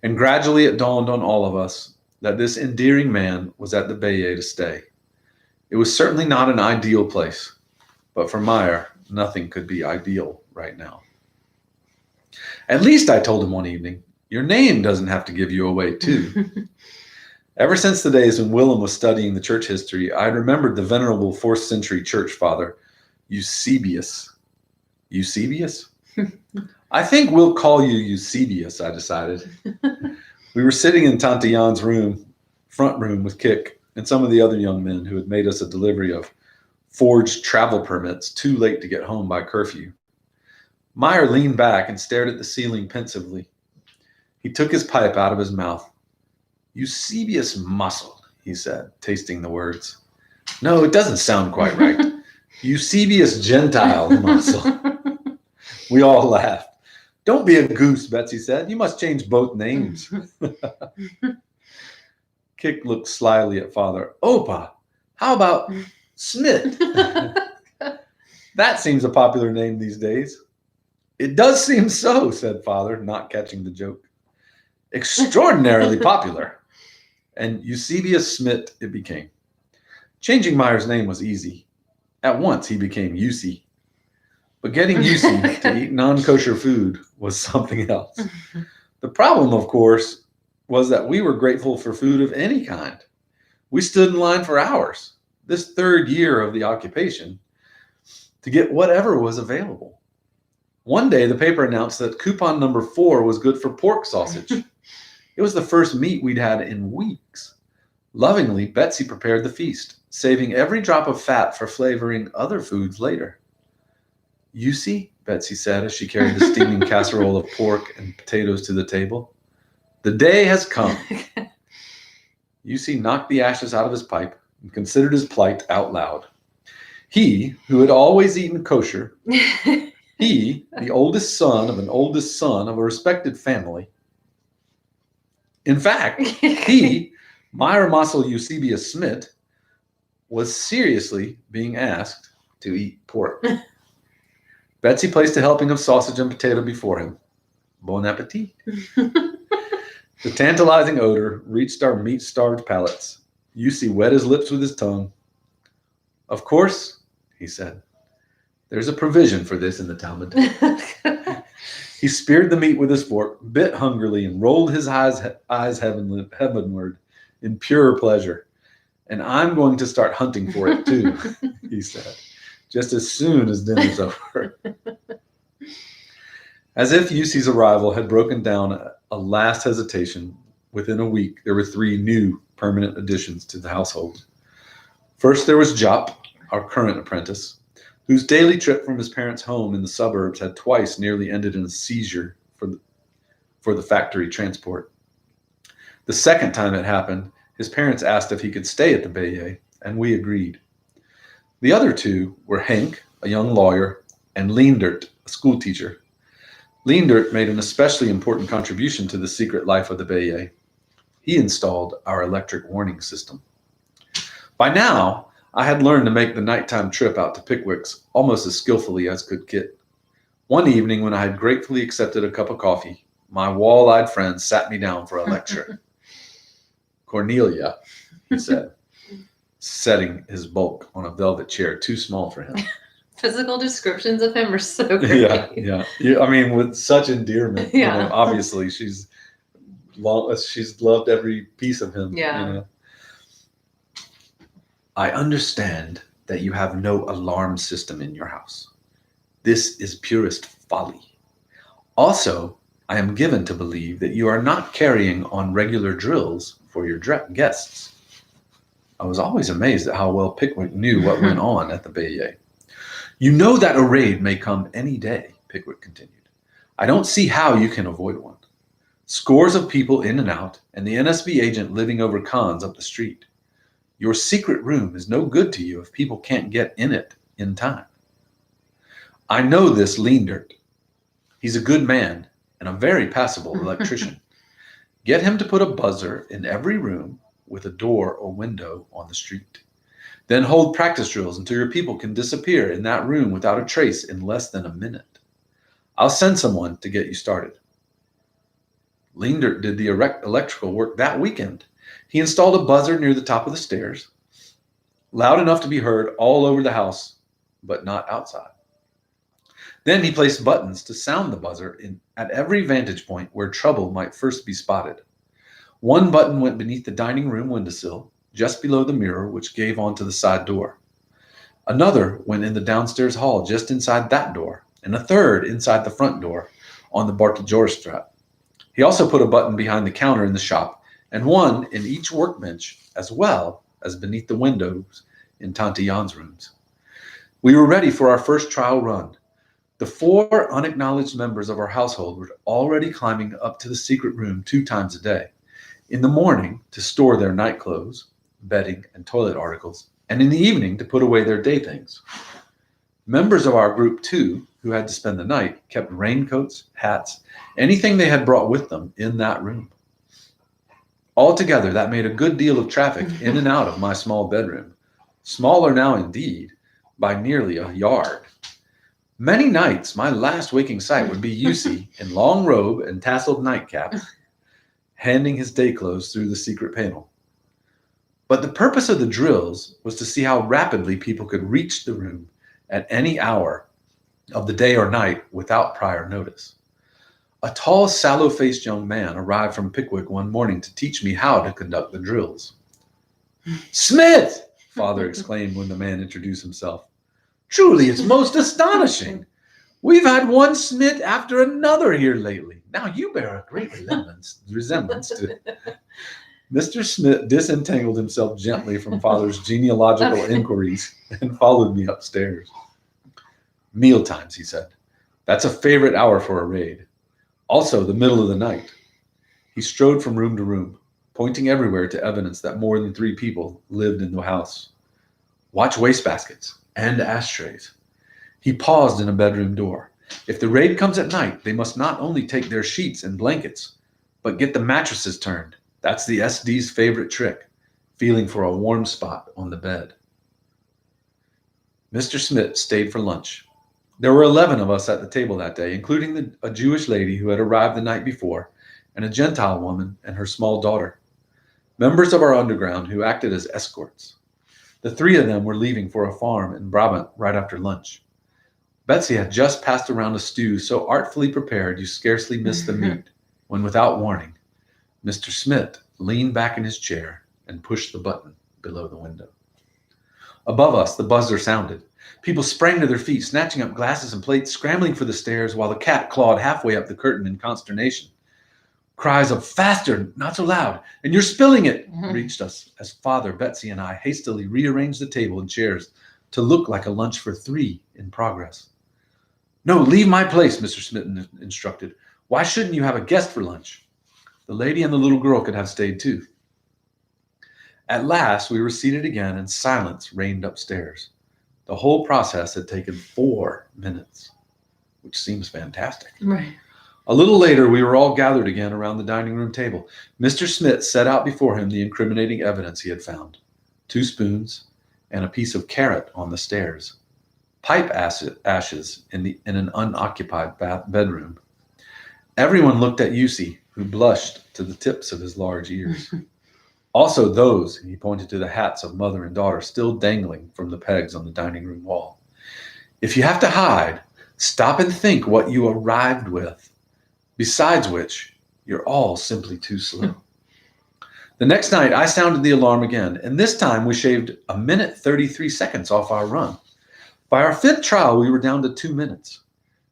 And gradually it dawned on all of us that this endearing man was at the Bayeux to stay. It was certainly not an ideal place, but for Meyer, nothing could be ideal right now. At least, I told him one evening, your name doesn't have to give you away, too. Ever since the days when Willem was studying the church history, I had remembered the venerable 4th century church father, Eusebius. Eusebius? I think we'll call you Eusebius, I decided. We were sitting in Tante Jan's front room with Kik and some of the other young men who had made us a delivery of forged travel permits too late to get home by curfew. Meyer leaned back and stared at the ceiling pensively. He took his pipe out of his mouth. Eusebius Mossel, he said, tasting the words. No, it doesn't sound quite right. Eusebius Gentile Mossel. We all laughed. Don't be a goose, Betsy said. You must change both names. Kik looked slyly at Father. Opa, how about Smith? That seems a popular name these days. It does seem so, said Father, not catching the joke. Extraordinarily popular. And Eusebius Smith it became. Changing Meyer's name was easy. At once he became Eusie. But getting Eusie to eat non-kosher food was something else. The problem, of course, was that we were grateful for food of any kind. We stood in line for hours, this 3rd year of the occupation, to get whatever was available. One day, the paper announced that coupon number 4 was good for pork sausage. It was the first meat we'd had in weeks. Lovingly, Betsy prepared the feast, saving every drop of fat for flavoring other foods later. You see, Betsy said as she carried the steaming casserole of pork and potatoes to the table. The day has come. Yusi knocked the ashes out of his pipe and considered his plight out loud. He, who had always eaten kosher, he, the oldest son of a respected family. In fact, he, Meyer Mossel Eusebius Smith, was seriously being asked to eat pork. Betsy placed a helping of sausage and potato before him. Bon appetit. The tantalizing odor reached our meat-starved palates. Yussi wet his lips with his tongue. Of course, he said, there's a provision for this in the Talmud. He speared the meat with his fork, bit hungrily, and rolled his eyes heavenward in pure pleasure. And I'm going to start hunting for it too, he said, just as soon as dinner's over. As if Yussi's arrival had broken down a last hesitation, within a week there were 3 new permanent additions to the household. First there was Jop, our current apprentice, whose daily trip from his parents' home in the suburbs had twice nearly ended in a seizure for the factory transport. The second time it happened, his parents asked if he could stay at the Bayet, and we agreed. The other 2 were Henk, a young lawyer, and Leendert, a school teacher. Leendert made an especially important contribution to the secret life of the Bayet. He installed our electric warning system. By now, I had learned to make the nighttime trip out to Pickwick's almost as skillfully as could Kit. One evening, when I had gratefully accepted a cup of coffee, my wall-eyed friend sat me down for a lecture. Cornelia, he said, setting his bulk on a velvet chair too small for him. Physical descriptions of him are so great. Yeah. I mean, with such endearment. Yeah. Obviously, she's loved every piece of him. Yeah. I understand that you have no alarm system in your house. This is purest folly. Also, I am given to believe that you are not carrying on regular drills for your guests. I was always amazed at how well Pickwick knew what went on at the Bayet. You know that a raid may come any day, Pickwick continued. I don't see how you can avoid one. Scores of people in and out, and the NSB agent living over Khan's up the street. Your secret room is no good to you if people can't get in it in time. I know this Leendert. He's a good man and a very passable electrician. Get him to put a buzzer in every room with a door or window on the street. Then hold practice drills until your people can disappear in that room without a trace in less than a minute. I'll send someone to get you started. Leendert did the electrical work that weekend. He installed a buzzer near the top of the stairs, loud enough to be heard all over the house, but not outside. Then he placed buttons to sound the buzzer at every vantage point where trouble might first be spotted. One button went beneath the dining room windowsill, just below the mirror which gave onto the side door. Another went in the downstairs hall just inside that door, and a third inside the front door on the Barteljorestraat. He also put a button behind the counter in the shop, and one in each workbench, as well as beneath the windows in Tante Jan's rooms. We were ready for our first trial run. The 4 unacknowledged members of our household were already climbing up to the secret room 2 times a day. In the morning, to store their night clothes, bedding, and toilet articles, and in the evening to put away their day things. Members of our group, too, who had to spend the night, kept raincoats, hats, anything they had brought with them in that room. Altogether, that made a good deal of traffic in and out of my small bedroom, smaller now indeed, by nearly a yard. Many nights, my last waking sight would be Yussi in long robe and tasseled nightcap, handing his day clothes through the secret panel. But the purpose of the drills was to see how rapidly people could reach the room at any hour of the day or night without prior notice. A tall, sallow-faced young man arrived from Pickwick one morning to teach me how to conduct the drills. "Smith!" Father exclaimed when the man introduced himself. "Truly, it's most astonishing. We've had one Smith after another here lately. Now you bear a great resemblance to..." Mr. Smith disentangled himself gently from Father's genealogical inquiries and followed me upstairs. "Meal times," he said. "That's a favorite hour for a raid. Also, the middle of the night." He strode from room to room, pointing everywhere to evidence that more than 3 people lived in the house. "Watch wastebaskets and ashtrays." He paused in a bedroom door. "If the raid comes at night, they must not only take their sheets and blankets, but get the mattresses turned. That's the SD's favorite trick, feeling for a warm spot on the bed." Mr. Smith stayed for lunch. There were 11 of us at the table that day, including a Jewish lady who had arrived the night before, and a Gentile woman and her small daughter, members of our underground who acted as escorts. The three of them were leaving for a farm in Brabant right after lunch. Betsy had just passed around a stew so artfully prepared you scarcely missed the meat, when without warning, Mr. Smith leaned back in his chair and pushed the button below the window. Above us, the buzzer sounded. People sprang to their feet, snatching up glasses and plates, scrambling for the stairs, while the cat clawed halfway up the curtain in consternation. Cries of "Faster, not so loud, and you're spilling it," reached us as Father, Betsy, and I hastily rearranged the table and chairs to look like a lunch for three in progress. "No, leave my place," Mr. Smith instructed. "Why shouldn't you have a guest for lunch?" The lady and the little girl could have stayed too. At last, we were seated again, and silence reigned upstairs. The whole process had taken 4 minutes, which seems fantastic. Right. A little later, we were all gathered again around the dining room table. Mr. Smith set out before him the incriminating evidence he had found: 2 spoons and a piece of carrot on the stairs, pipe ashes in an unoccupied bedroom. Everyone looked at Yussi, who blushed to the tips of his large ears. Also those, he pointed to the hats of mother and daughter still dangling from the pegs on the dining room wall. "If you have to hide, stop and think what you arrived with. Besides which, you're all simply too slow." The next night, I sounded the alarm again, and this time we shaved 1:33 off our run. By our 5th trial, we were down to 2 minutes.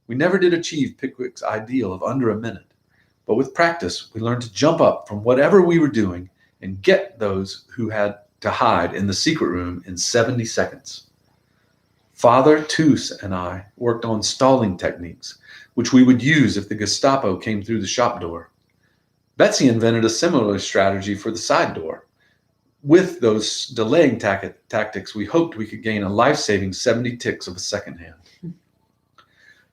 We never did achieve Pickwick's ideal of under a minute, but with practice, we learned to jump up from whatever we were doing and get those who had to hide in the secret room in 70 seconds. Father Toos and I worked on stalling techniques, which we would use if the Gestapo came through the shop door. Betsy invented a similar strategy for the side door. With those delaying tactics, we hoped we could gain a life-saving 70 ticks of a second hand.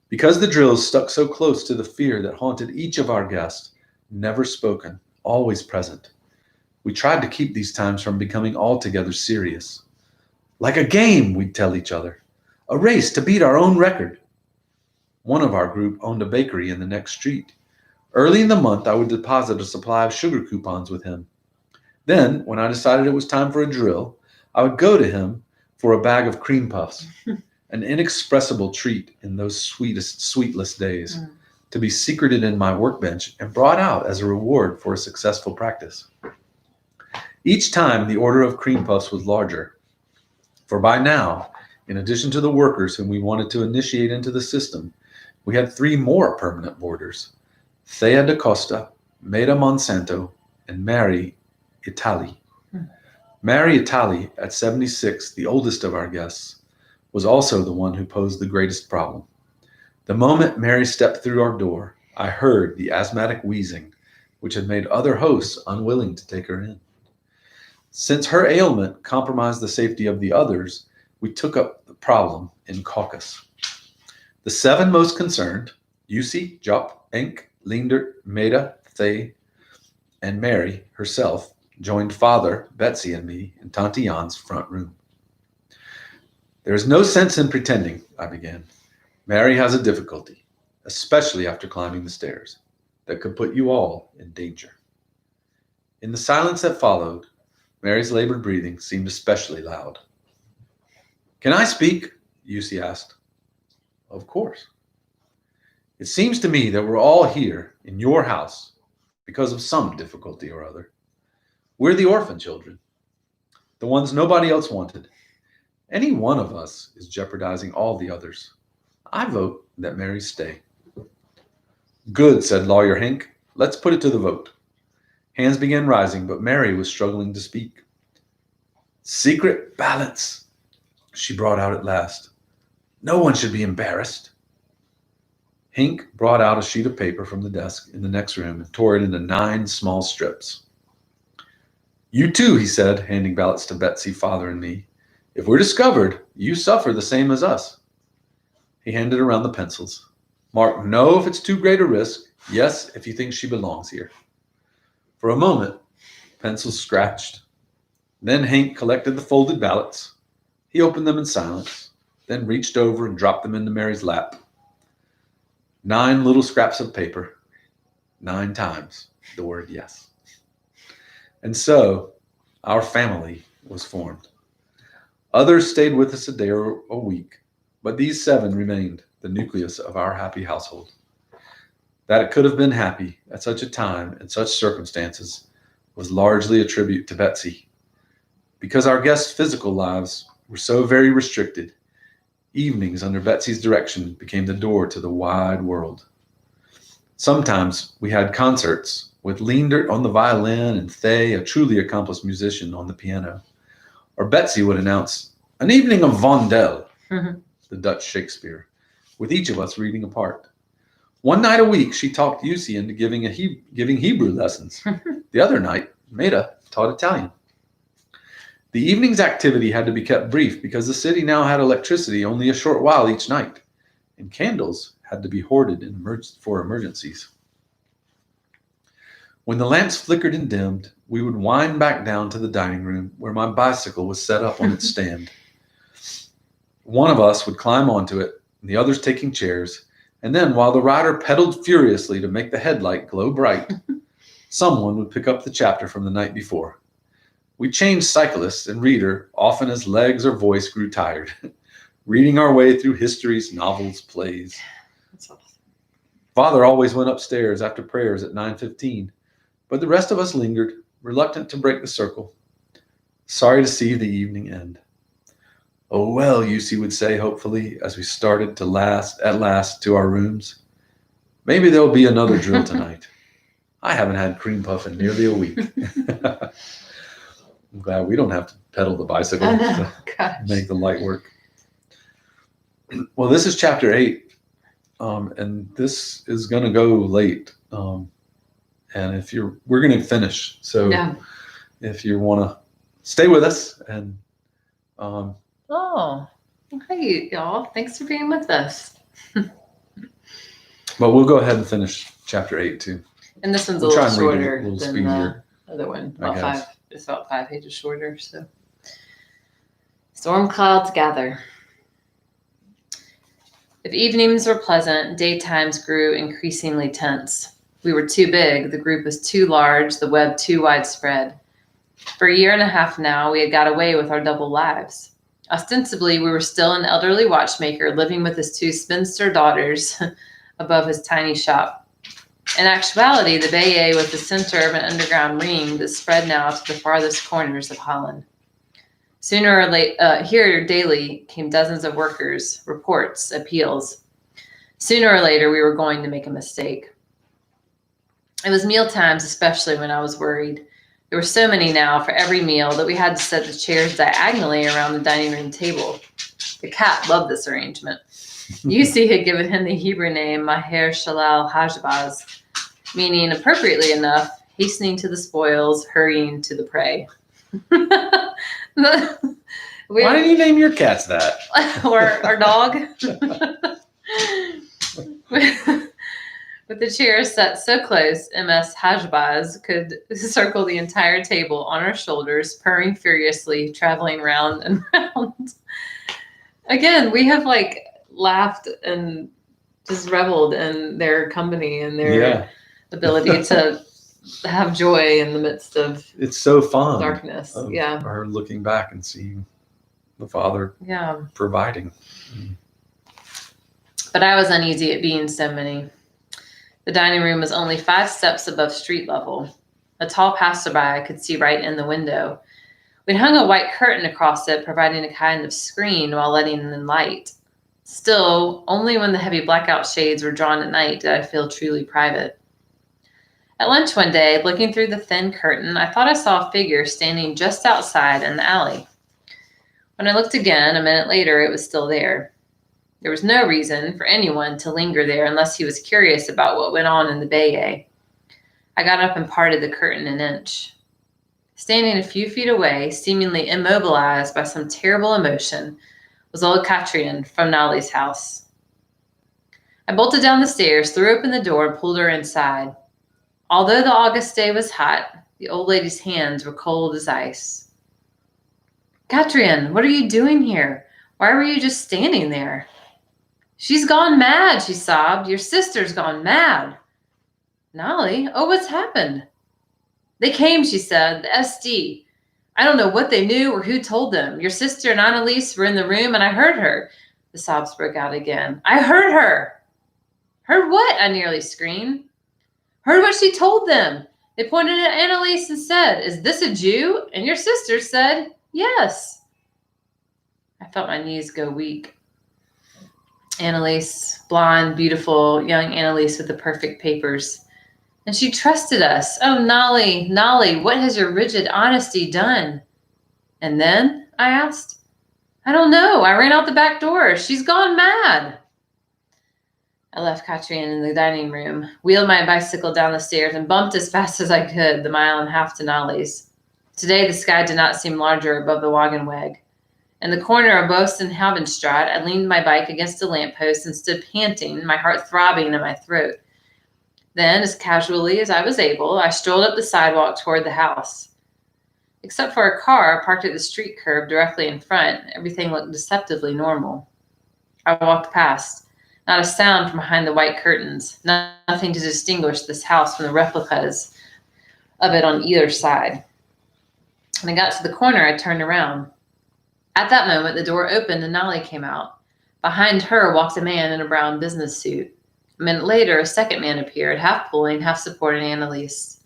Because the drills stuck so close to the fear that haunted each of our guests, never spoken, always present, we tried to keep these times from becoming altogether serious. "Like a game," we'd tell each other. "A race to beat our own record." One of our group owned a bakery in the next street. Early in the month, I would deposit a supply of sugar coupons with him. Then, when I decided it was time for a drill, I would go to him for a bag of cream puffs, an inexpressible treat in those sweetless days, to be secreted in my workbench and brought out as a reward for a successful practice. Each time, the order of cream puffs was larger, for by now, in addition to the workers whom we wanted to initiate into the system, we had 3 more permanent boarders: Thea da Costa, Maida Monsanto, and Mary Itali. Mary Itali, at 76, the oldest of our guests, was also the one who posed the greatest problem. The moment Mary stepped through our door, I heard the asthmatic wheezing, which had made other hosts unwilling to take her in. Since her ailment compromised the safety of the others, we took up the problem in caucus. The 7 most concerned, Yussi, Jop, Enk, Linder, Maida, Thay, and Mary herself, joined Father, Betsy, and me in Tante Jan's front room. "There is no sense in pretending," I began. "Mary has a difficulty, especially after climbing the stairs, that could put you all in danger." In the silence that followed, Mary's labored breathing seemed especially loud. "Can I speak?" Yussi asked. "Of course." "It seems to me that we're all here in your house because of some difficulty or other. We're the orphan children, the ones nobody else wanted. Any one of us is jeopardizing all the others. I vote that Mary stay." "Good," said Lawyer Hink. "Let's put it to the vote." Hands began rising, but Mary was struggling to speak. "Secret ballots," she brought out at last. "No one should be embarrassed." Hink brought out a sheet of paper from the desk in the next room and tore it into 9 small strips. "You too," he said, handing ballots to Betsy, Father, and me. "If we're discovered, you suffer the same as us." He handed around the pencils. "Mark no if it's too great a risk, yes if you think she belongs here." For a moment, pencils scratched. Then Hank collected the folded ballots. He opened them in silence, then reached over and dropped them into Mary's lap. 9 little scraps of paper, 9 times the word yes. And so our family was formed. Others stayed with us a day or a week, but these 7 remained the nucleus of our happy household. That it could have been happy at such a time and such circumstances was largely a tribute to Betsy. Because our guests' physical lives were so very restricted, evenings under Betsy's direction became the door to the wide world. Sometimes we had concerts with Leendert on the violin and Thay, a truly accomplished musician, on the piano. Or Betsy would announce, "An evening of Vondel," the Dutch Shakespeare, with each of us reading a part. One night a week, she talked Yussi into giving Hebrew lessons. The other night, Maida taught Italian. The evening's activity had to be kept brief because the city now had electricity only a short while each night, and candles had to be hoarded for emergencies. When the lamps flickered and dimmed, we would wind back down to the dining room where my bicycle was set up on its stand. One of us would climb onto it, and the others taking chairs, and then while the rider pedaled furiously to make the headlight glow bright, someone would pick up the chapter from the night before. We changed cyclist and reader often as legs or voice grew tired, reading our way through histories, novels, plays. That's awesome. Father always went upstairs after prayers at 9:15, but the rest of us lingered, reluctant to break the circle, sorry to see the evening end. "Oh well," Yussi would say hopefully as we started at last to our rooms. "Maybe there'll be another drill tonight. I haven't had cream puff in nearly a week." I'm glad we don't have to pedal the bicycle to make the light work. Well, this is chapter 8, and this is going to go late. And we're going to finish. So if you want to stay with us and. Hey, y'all. Thanks for being with us. But we'll go ahead and finish chapter 8 too. And this one's a little shorter than the other one. It's about 5 pages shorter. So, storm clouds gather. If evenings were pleasant, daytimes grew increasingly tense. We were too big, the group was too large, the web too widespread. For a year and a half now, we had got away with our double lives. Ostensibly, we were still an elderly watchmaker living with his 2 spinster daughters above his tiny shop. In actuality, the Bay was the center of an underground ring that spread now to the farthest corners of Holland. Sooner or later, here daily came dozens of workers, reports, appeals. Sooner or later, we were going to make a mistake. It was meal times, especially when I was worried. There were so many now for every meal that we had to set the chairs diagonally around the dining room table. The cat loved this arrangement. Yussi had given him the Hebrew name Maher Shalal Hajbaz, meaning, appropriately enough, hastening to the spoils, hurrying to the prey. Why didn't you name your cats that? Or our dog? With the chairs set so close, MS Hajbaz could circle the entire table on our shoulders, purring furiously, traveling round and round. Again, we have laughed and just reveled in their company and their ability to have joy in the midst of it's so fun darkness. Or looking back and seeing the Father providing. But I was uneasy at being so many. The dining room was only 5 steps above street level. A tall passerby could see right in the window. We'd hung a white curtain across it, providing a kind of screen while letting in light. Still, only when the heavy blackout shades were drawn at night did I feel truly private. At lunch one day, looking through the thin curtain, I thought I saw a figure standing just outside in the alley. When I looked again, a minute later, it was still there. There was no reason for anyone to linger there unless he was curious about what went on in the Bay. I got up and parted the curtain an inch. Standing a few feet away, seemingly immobilized by some terrible emotion, was old Katrien from Nali's house. I bolted down the stairs, threw open the door, and pulled her inside. Although the August day was hot, the old lady's hands were cold as ice. "Katrien, what are you doing here? Why were you just standing there? She's gone mad, she sobbed. Your sister's gone mad. Nolly, oh, what's happened? They came, she said, the SD. I don't know what they knew or who told them. Your sister and Annalise were in the room and I heard her. The sobs broke out again. I heard her. Heard what? I nearly screamed. Heard what she told them. They pointed at Annalise and said, is this a Jew? And your sister said, yes. I felt my knees go weak. Annalise, blonde, beautiful, young Annalise with the perfect papers. And she trusted us. Oh, Nolly, what has your rigid honesty done? And then, I asked. I don't know. I ran out the back door. She's gone mad. I left Katrina in the dining room, wheeled my bicycle down the stairs, and bumped as fast as I could the 1.5 miles to Nolly's. Today, the sky did not seem larger above the Wagenweg. In the corner of Bost and Halbenstraat, I leaned my bike against a lamppost and stood panting, my heart throbbing in my throat. Then, as casually as I was able, I strolled up the sidewalk toward the house. Except for a car parked at the street curb directly in front, everything looked deceptively normal. I walked past. Not a sound from behind the white curtains. Nothing to distinguish this house from the replicas of it on either side. When I got to the corner, I turned around. At that moment, the door opened and Nolly came out. Behind her walked a man in a brown business suit. A minute later, a second man appeared, half pulling, half supporting Annalise.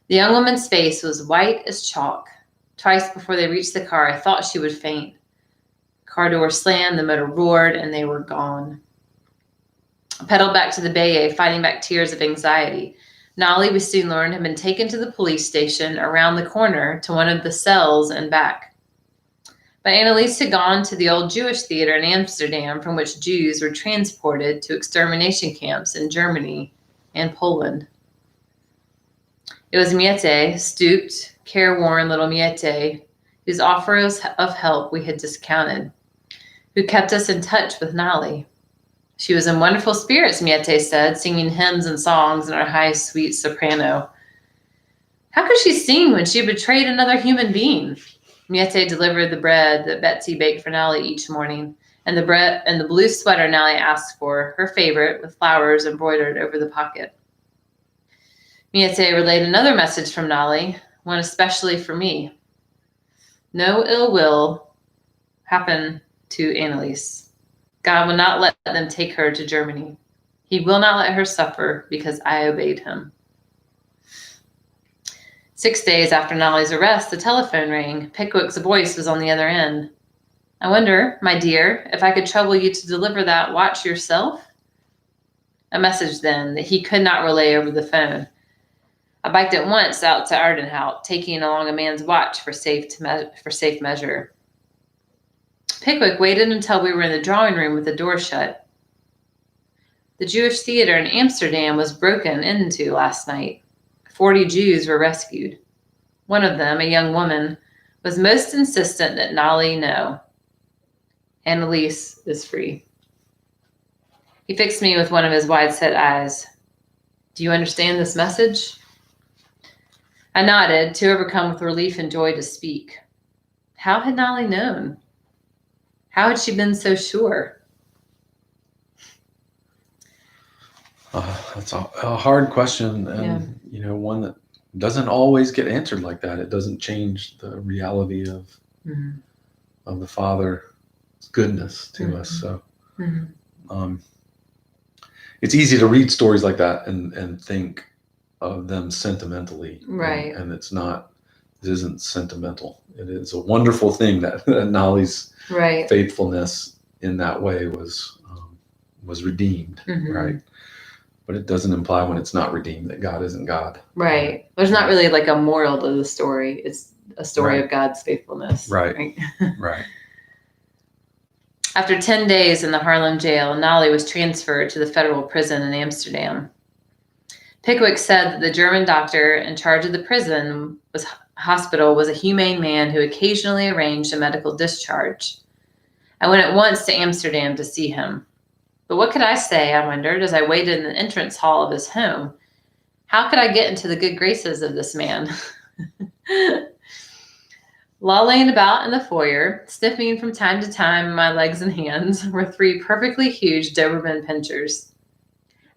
The young woman's face was white as chalk. Twice before they reached the car, I thought she would faint. The car door slammed, the motor roared, and they were gone. I pedaled back to the Baye, fighting back tears of anxiety. Nolly, we soon learned, had been taken to the police station around the corner to one of the cells and back. But Annalise had gone to the old Jewish theater in Amsterdam, from which Jews were transported to extermination camps in Germany and Poland. It was Miete, stooped, careworn little Miete, whose offers of help we had discounted, who kept us in touch with Nolly. She was in wonderful spirits, Miete said, singing hymns and songs in her high, sweet soprano. How could she sing when she betrayed another human being? Miete delivered the bread that Betsy baked for Nolly each morning, and the blue sweater Nolly asked for, her favorite, with flowers embroidered over the pocket. Miete relayed another message from Nolly, one especially for me. No ill will happen to Annalise. God will not let them take her to Germany. He will not let her suffer because I obeyed him. 6 days after Nolly's arrest, the telephone rang. Pickwick's voice was on the other end. I wonder, my dear, if I could trouble you to deliver that watch yourself? A message then that he could not relay over the phone. I biked at once out to Ardenhout, taking along a man's watch for safe measure. Pickwick waited until we were in the drawing room with the door shut. The Jewish theater in Amsterdam was broken into last night. 40 Jews were rescued. One of them, a young woman, was most insistent that Nolly know. Annalise is free. He fixed me with one of his wide-set eyes. Do you understand this message? I nodded, too overcome with relief and joy to speak. How had Nolly known? How had she been so sure? That's a hard question, and one that doesn't always get answered like that. It doesn't change the reality of the Father's goodness to us. So it's easy to read stories like that and think of them sentimentally, right? And it's not. It isn't sentimental. It is a wonderful thing that Nolly's faithfulness in that way was redeemed, right? But it doesn't imply when it's not redeemed that God isn't God. Right. There's not really like a moral to the story. It's a story of God's faithfulness. Right. Right. After 10 days in the Haarlem jail, Nolly was transferred to the federal prison in Amsterdam. Pickwick said that the German doctor in charge of the prison hospital was a humane man who occasionally arranged a medical discharge. I went at once to Amsterdam to see him. But what could I say, I wondered, as I waited in the entrance hall of his home? How could I get into the good graces of this man? Lolling about in the foyer, sniffing from time to time my legs and hands, were 3 perfectly huge Doberman pinschers.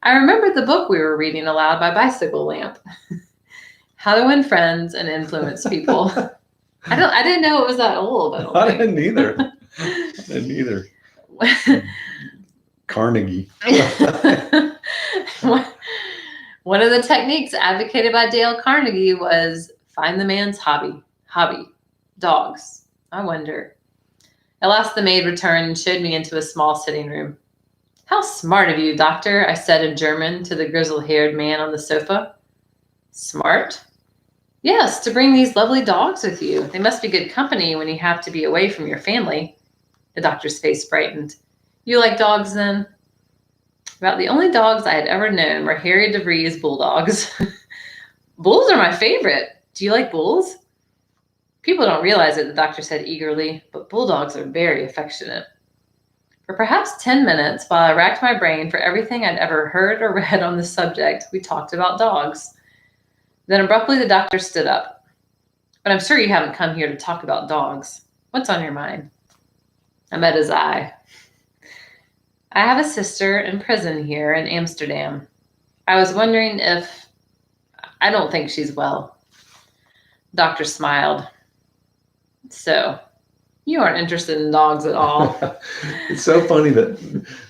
I remembered the book we were reading aloud by Bicycle Lamp. How to Win Friends and Influence People. I didn't know it was that old. I didn't either. Carnegie. One of the techniques advocated by Dale Carnegie was find the man's hobby. Dogs. I wonder. At last the maid returned and showed me into a small sitting room. How smart of you, doctor, I said in German to the grizzle-haired man on the sofa. Smart? Yes, to bring these lovely dogs with you. They must be good company when you have to be away from your family. The doctor's face brightened. You like dogs, then? About the only dogs I had ever known were Harry DeVries bulldogs. Bulls are my favorite. Do you like bulls? People don't realize it, the doctor said eagerly, but bulldogs are very affectionate. For perhaps 10 minutes, while I racked my brain for everything I'd ever heard or read on the subject, we talked about dogs. Then abruptly the doctor stood up. But I'm sure you haven't come here to talk about dogs. What's on your mind? I met his eye. I have a sister in prison here in Amsterdam. I was wondering if... I don't think she's well. The doctor smiled. So, you aren't interested in dogs at all. It's so funny that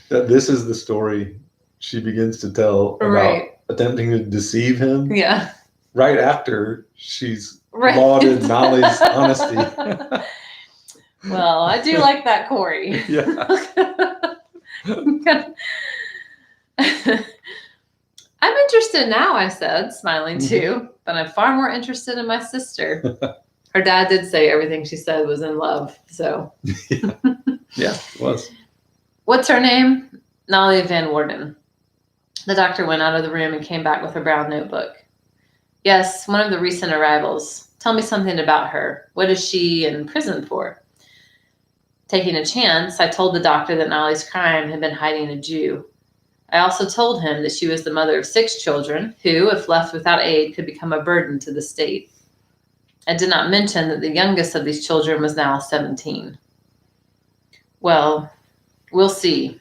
this is the story she begins to tell about attempting to deceive him. Yeah. Right after she's lauded Nolly's honesty. Well, I do like that Corrie. Yeah. I'm interested now, I said, smiling too, but I'm far more interested in my sister. Her dad did say everything she said was in love, so. Yeah, it was. What's her name? Nolly Van Worden. The doctor went out of the room and came back with a brown notebook. Yes, one of the recent arrivals. Tell me something about her. What is she in prison for? Taking a chance, I told the doctor that Nolly's crime had been hiding a Jew. I also told him that she was the mother of 6 children who, if left without aid, could become a burden to the state. I did not mention that the youngest of these children was now 17. Well, we'll see.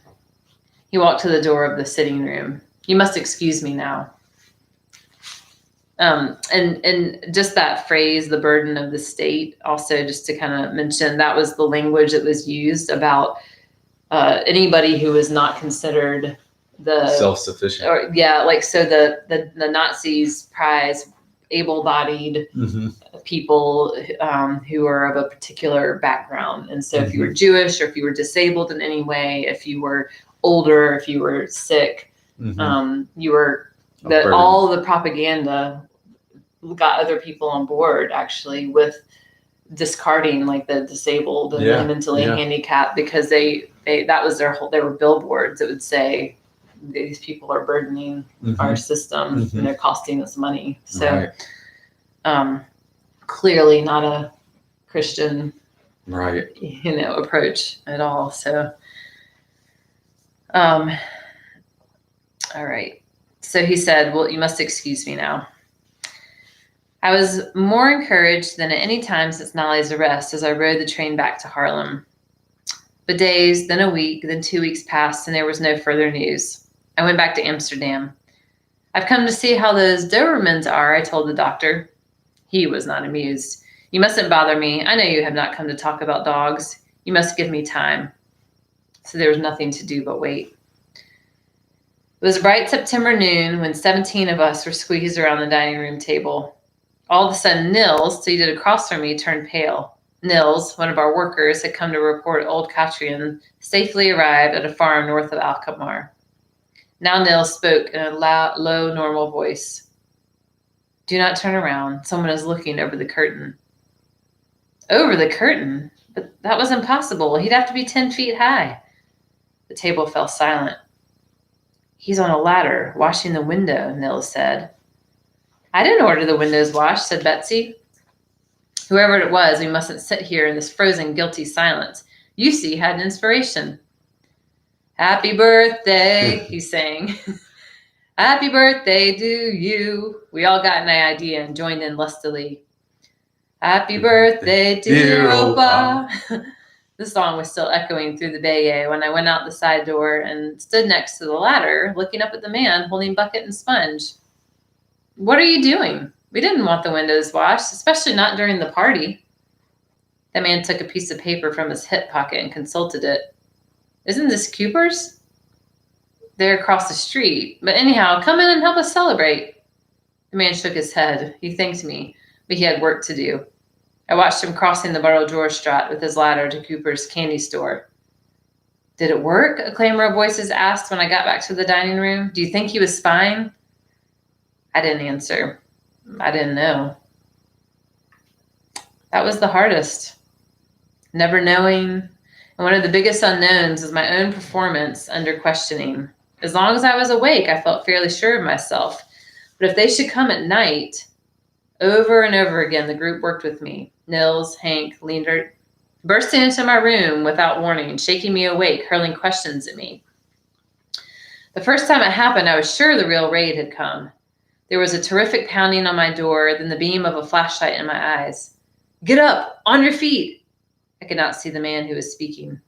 He walked to the door of the sitting room. You must excuse me now. And just that phrase, the burden of the state, also just to kind of mention, that was the language that was used about anybody who was not considered the self-sufficient. Or, yeah, like so the Nazis prize able-bodied people who are of a particular background. And so if you were Jewish or if you were disabled in any way, if you were older, if you were sick, you were all the propaganda got other people on board actually with discarding like the disabled and the mentally handicapped, because that was their whole, they were billboards that would say these people are burdening our system and they're costing us money. So clearly not a Christian approach at all. So all right. So he said, well, you must excuse me now. I was more encouraged than at any time since Nolly's arrest as I rode the train back to Harlem. But days, then a week, then 2 weeks passed, and there was no further news. I went back to Amsterdam. I've come to see how those Dobermans are, I told the doctor. He was not amused. You mustn't bother me. I know you have not come to talk about dogs. You must give me time. So there was nothing to do but wait. It was a bright September noon when 17 of us were squeezed around the dining room table. All of a sudden, Nils, seated across from me, turned pale. Nils, one of our workers, had come to report old Katrien safely arrived at a farm north of Alkmaar. Now Nils spoke in a low, normal voice. Do not turn around. Someone is looking over the curtain. Over the curtain? But that was impossible. He'd have to be 10 feet high. The table fell silent. He's on a ladder, washing the window, Nils said. I didn't order the windows washed, said Betsy. Whoever it was, we mustn't sit here in this frozen, guilty silence. Jussi had an inspiration. Happy birthday, he sang. Happy birthday to you. We all got an idea and joined in lustily. Happy birthday, dear Opa. The song was still echoing through the bay when I went out the side door and stood next to the ladder, looking up at the man holding bucket and sponge. What are you doing? We didn't want the windows washed, especially not during the party. The man took a piece of paper from his hip pocket and consulted it. Isn't this Cooper's? They're across the street. But anyhow, come in and help us celebrate. The man shook his head. He thanked me, but he had work to do. I watched him crossing the Barrel-Dorstraat with his ladder to Cooper's candy store. Did it work? A clamor of voices asked when I got back to the dining room. Do you think he was spying? I didn't answer. I didn't know. That was the hardest. Never knowing. And one of the biggest unknowns was my own performance under questioning. As long as I was awake, I felt fairly sure of myself. But if they should come at night, over and over again, the group worked with me. Nils, Hank, Leendert, bursting into my room without warning, shaking me awake, hurling questions at me. The first time it happened, I was sure the real raid had come. There was a terrific pounding on my door, then the beam of a flashlight in my eyes. Get up! On your feet! I could not see the man who was speaking.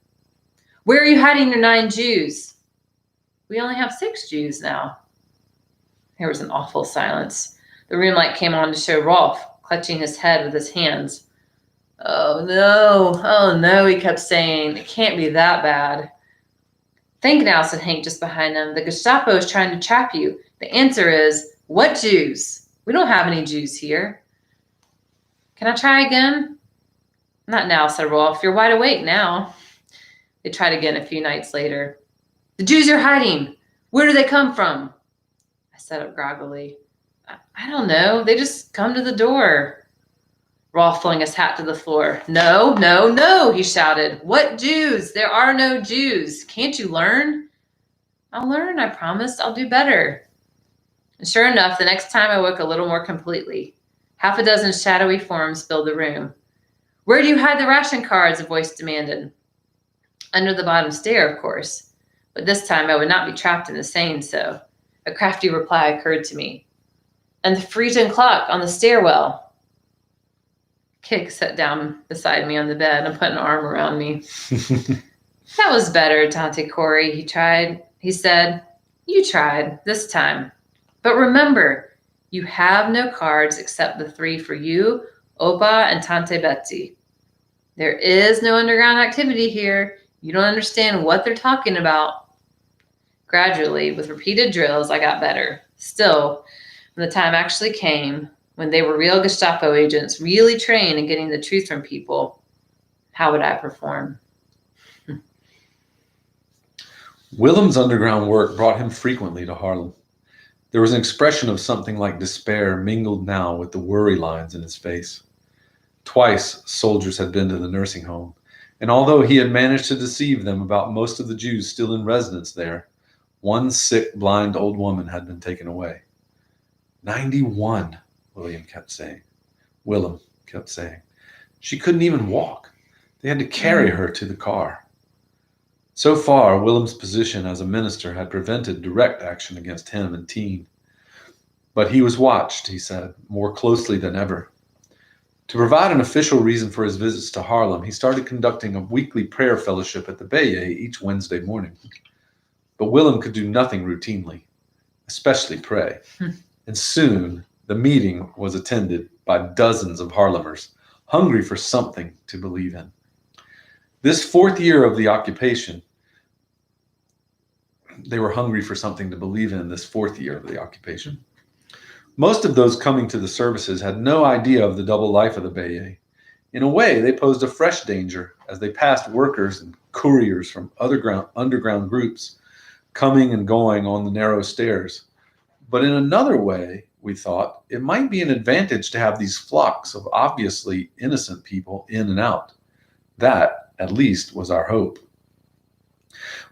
Where are you hiding your 9 Jews? We only have 6 Jews now. There was an awful silence. The room light came on to show Rolf, clutching his head with his hands. Oh no, he kept saying. It can't be that bad. Think now, said Hank just behind him. The Gestapo is trying to trap you. The answer is, what Jews? We don't have any Jews here. Can I try again? Not now, said Rolf. You're wide awake now. They tried again a few nights later. The Jews you're hiding. Where do they come from? I sat up groggily. I don't know. They just come to the door. Rolf flung his hat to the floor. No, he shouted. What Jews? There are no Jews. Can't you learn? I'll learn, I promised. I'll do better. And sure enough, the next time I woke a little more completely. Half a dozen shadowy forms filled the room. Where do you hide the ration cards? A voice demanded. Under the bottom stair, of course. But this time I would not be trapped into saying so. A crafty reply occurred to me. And the Frisian clock on the stairwell. Kik sat down beside me on the bed and put an arm around me. That was better, Tante Corrie, he said. You tried, this time. But remember, you have no cards except the 3 for you, Opa, and Tante Betsy. There is no underground activity here. You don't understand what they're talking about. Gradually, with repeated drills, I got better. Still, when the time actually came, when they were real Gestapo agents, really trained in getting the truth from people, how would I perform? Willem's underground work brought him frequently to Haarlem. There was an expression of something like despair mingled now with the worry lines in his face. Twice, soldiers had been to the nursing home, and although he had managed to deceive them about most of the Jews still in residence there, one sick, blind old woman had been taken away. 91, Willem kept saying. She couldn't even walk. They had to carry her to the car. So far, Willem's position as a minister had prevented direct action against him and Teen. But he was watched, he said, more closely than ever. To provide an official reason for his visits to Haarlem, he started conducting a weekly prayer fellowship at the Bayeux each Wednesday morning. But Willem could do nothing routinely, especially pray. And soon, the meeting was attended by dozens of Haarlemers, hungry for something to believe in. This 4th year of the occupation, they were hungry for something to believe in this 4th year of the occupation. Most of those coming to the services had no idea of the double life of the Bayeux. In a way, they posed a fresh danger as they passed workers and couriers from underground groups coming and going on the narrow stairs. But in another way, we thought, it might be an advantage to have these flocks of obviously innocent people in and out. That, at least, was our hope.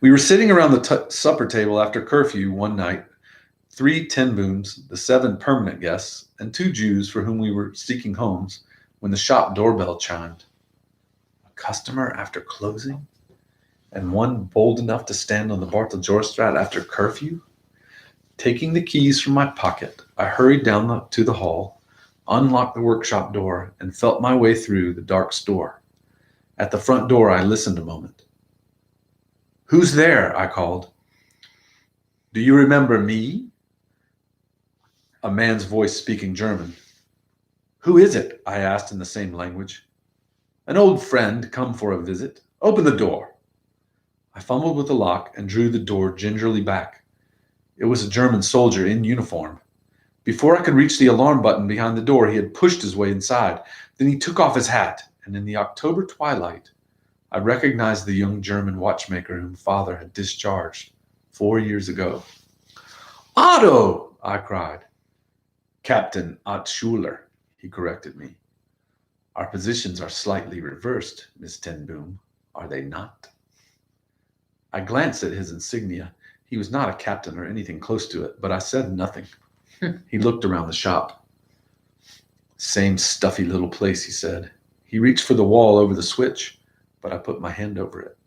We were sitting around the supper table after curfew one night, 3 Ten Booms, the 7 permanent guests, and 2 Jews for whom we were seeking homes, when the shop doorbell chimed. A customer after closing? And one bold enough to stand on the Barrel-Dorstraat after curfew? Taking the keys from my pocket, I hurried down to the hall, unlocked the workshop door, and felt my way through the dark store. At the front door, I listened a moment. "Who's there?" I called. "Do you remember me?" A man's voice speaking German. "Who is it?" I asked in the same language. "An old friend come for a visit. Open the door." I fumbled with the lock and drew the door gingerly back. It was a German soldier in uniform. Before I could reach the alarm button behind the door, he had pushed his way inside. Then he took off his hat, and in the October twilight, I recognized the young German watchmaker whom father had discharged 4 years ago. "Otto!" I cried. "Captain Schuler," he corrected me. "Our positions are slightly reversed, Miss Ten Boom, are they not?" I glanced at his insignia. He was not a captain or anything close to it, but I said nothing. He looked around the shop. "Same stuffy little place," he said. He reached for the wall over the switch, but I put my hand over it.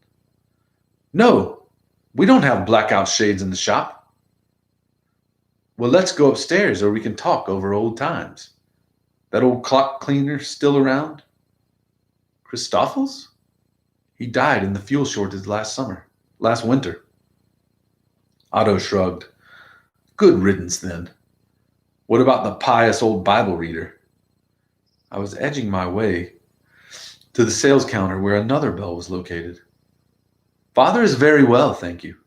"No, we don't have blackout shades in the shop." "Well, let's go upstairs or we can talk over old times. That old clock cleaner still around?" "Christoffels? He died in the fuel shortage last winter." Otto shrugged. "Good riddance then. What about the pious old Bible reader?" I was edging my way to the sales counter where another bell was located. "Father is very well, thank you."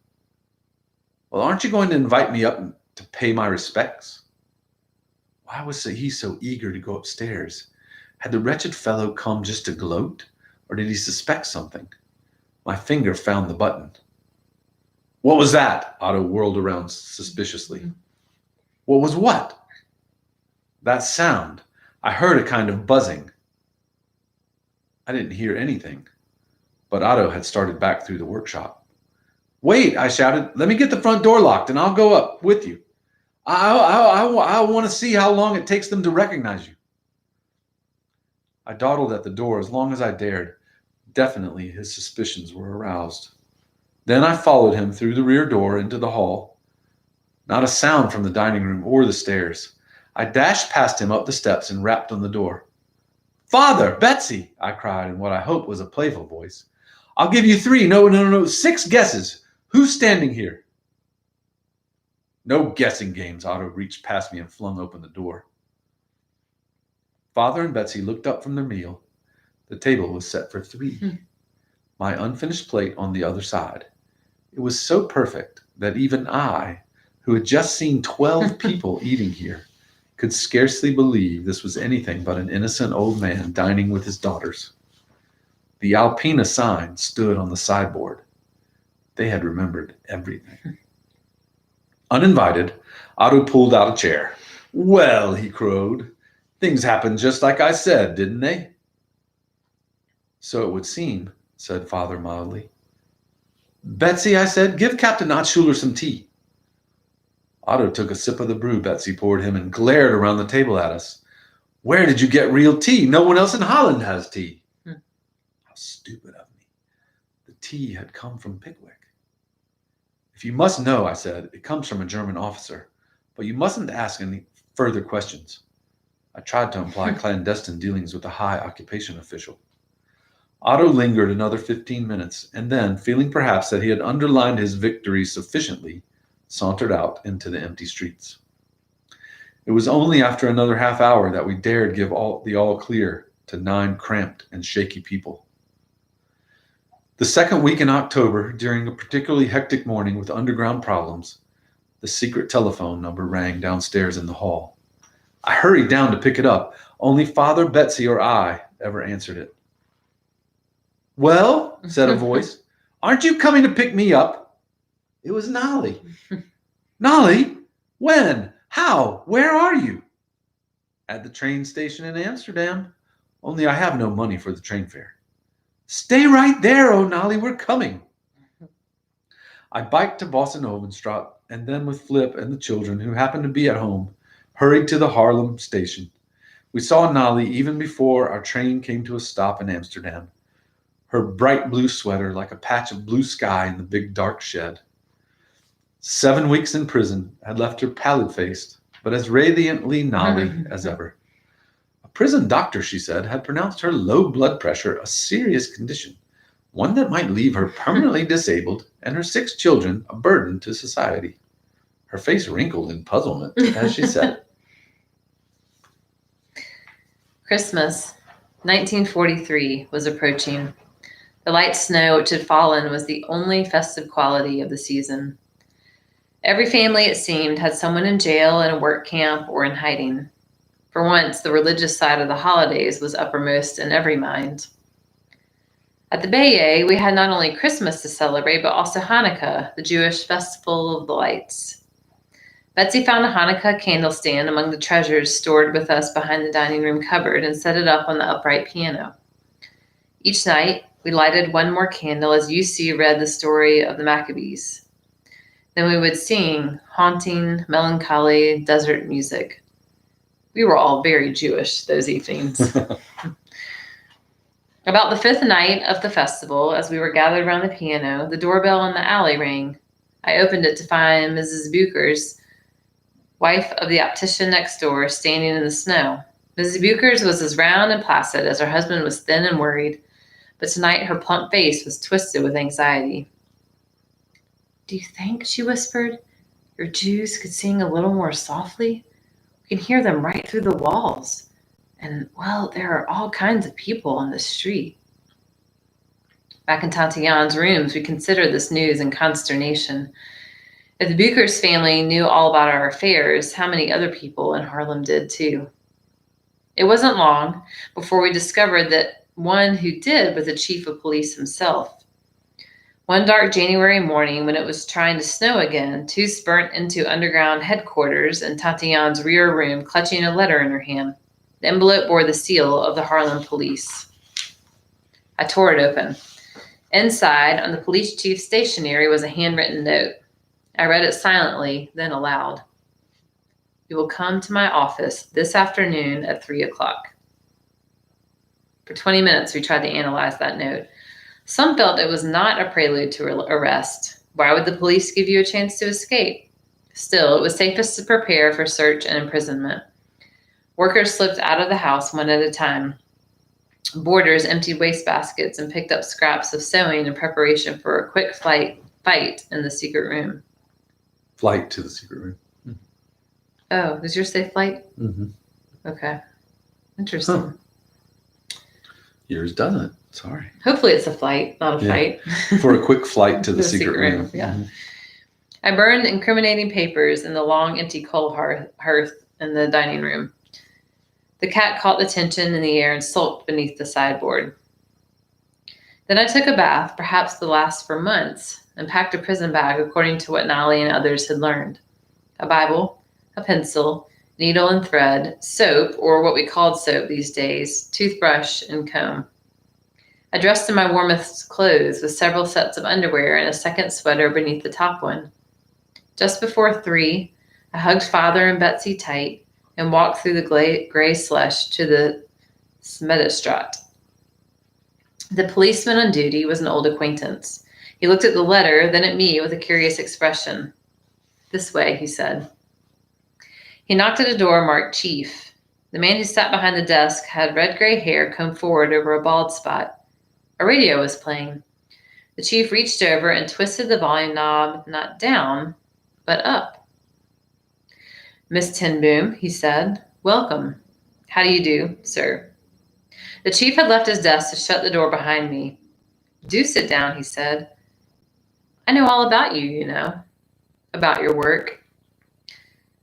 "Well, aren't you going to invite me up to pay my respects?" Why was he so eager to go upstairs? Had the wretched fellow come just to gloat, or did he suspect something? My finger found the button. "What was that?" Otto whirled around suspiciously. "What was what?" "That sound. I heard a kind of buzzing." I didn't hear anything, but Otto had started back through the workshop. "Wait," I shouted. "Let me get the front door locked and I'll go up with you. I want to see how long it takes them to recognize you." I dawdled at the door as long as I dared. Definitely his suspicions were aroused. Then I followed him through the rear door into the hall. Not a sound from the dining room or the stairs. I dashed past him up the steps and rapped on the door. "Father, Betsy!" I cried in what I hoped was a playful voice. "I'll give you 3, no, 6 guesses. Who's standing here?" "No guessing games." Otto reached past me and flung open the door. Father and Betsy looked up from their meal. The table was set for 3. My unfinished plate on the other side. It was so perfect that even I, who had just seen 12 people eating here, could scarcely believe this was anything but an innocent old man dining with his daughters. The Alpina sign stood on the sideboard. They had remembered everything. Uninvited, Otto pulled out a chair. "Well," he crowed, "things happened just like I said, didn't they?" "So it would seem," said Father mildly. "Betsy," I said, "give Captain Schuler some tea." Otto took a sip of the brew Betsy poured him and glared around the table at us. "Where did you get real tea? No one else in Holland has tea." How stupid of me. The tea had come from Pickwick. "If you must know," I said, "it comes from a German officer, but you mustn't ask any further questions." I tried to imply clandestine dealings with a high occupation official. Otto lingered another 15 minutes, and then, feeling perhaps that he had underlined his victory sufficiently, sauntered out into the empty streets. It was only after another half hour that we dared give the all clear to 9 cramped and shaky people. The second week in October, during a particularly hectic morning with underground problems, the secret telephone number rang downstairs in the hall. I hurried down to pick it up. Only Father, Betsy, or I ever answered it. "Well," said a voice, "aren't you coming to pick me up?" It was Nolly. "Nolly? When? How? Where are you?" "At the train station in Amsterdam. Only I have no money for the train fare." "Stay right there, oh Nolly, we're coming." I biked to Bossenhovenstraat, and then with Flip and the children, who happened to be at home, hurried to the Haarlem station. We saw Nolly even before our train came to a stop in Amsterdam, her bright blue sweater like a patch of blue sky in the big dark shed. 7 weeks in prison had left her pallid-faced, but as radiantly Nolly as ever. A prison doctor, she said, had pronounced her low blood pressure a serious condition, one that might leave her permanently disabled and her 6 children a burden to society. Her face wrinkled in puzzlement as she said it. Christmas, 1943, was approaching. The light snow which had fallen was the only festive quality of the season. Every family, it seemed, had someone in jail, in a work camp, or in hiding. For once, the religious side of the holidays was uppermost in every mind. At the Bayeux, we had not only Christmas to celebrate, but also Hanukkah, the Jewish festival of the lights. Betsy found a Hanukkah candle stand among the treasures stored with us behind the dining room cupboard and set it up on the upright piano. Each night, we lighted one more candle as UC read the story of the Maccabees. Then we would sing haunting, melancholy desert music. We were all very Jewish those evenings. About the 5th night of the festival, as we were gathered around the piano, the doorbell in the alley rang. I opened it to find Mrs. Buchers, wife of the optician next door, standing in the snow. Mrs. Buchers was as round and placid as her husband was thin and worried, but tonight her plump face was twisted with anxiety. "Do you think," she whispered, "your Jews could sing a little more softly? We can hear them right through the walls. And, well, there are all kinds of people on the street." Back in Tante Jan's rooms, we considered this news in consternation. If the Buchers family knew all about our affairs, how many other people in Harlem did too? It wasn't long before we discovered that one who did was the chief of police himself. One dark January morning, when it was trying to snow again, 2 burnt into underground headquarters in Tante Jan's rear room, clutching a letter in her hand. The envelope bore the seal of the Harlem police. I tore it open. Inside, on the police chief's stationery, was a handwritten note. I read it silently, then aloud. "You will come to my office this afternoon at 3 o'clock. For 20 minutes, we tried to analyze that note. Some felt it was not a prelude to arrest. Why would the police give you a chance to escape? Still, it was safest to prepare for search and imprisonment. Workers slipped out of the house one at a time. Boarders emptied wastebaskets and picked up scraps of sewing in preparation for a quick fight in the secret room. Flight to the secret room. Oh, does yours say flight? Mm-hmm. Okay. Interesting. Huh. Yours doesn't. Sorry. Hopefully it's a flight, not a fight. For a quick flight to the secret room. Yeah. Mm-hmm. I burned incriminating papers in the long, empty coal hearth in the dining room. The cat caught the tension in the air and sulked beneath the sideboard. Then I took a bath, perhaps the last for months, and packed a prison bag according to what Nolly and others had learned. A Bible, a pencil, needle and thread, soap, or what we called soap these days, toothbrush, and comb. I dressed in my warmest clothes with several sets of underwear and a second sweater beneath the top one. Just before 3, I hugged Father and Betsy tight and walked through the gray slush to the Smedestrat. The policeman on duty was an old acquaintance. He looked at the letter, then at me with a curious expression. "This way," he said. He knocked at a door marked Chief. The man who sat behind the desk had red-gray hair combed forward over a bald spot. A radio was playing. The chief reached over and twisted the volume knob, not down, but up. "Miss Ten Boom," he said. "Welcome. How do you do, sir?" The chief had left his desk to shut the door behind me. "Do sit down," he said. "I know all about you, you know. About your work."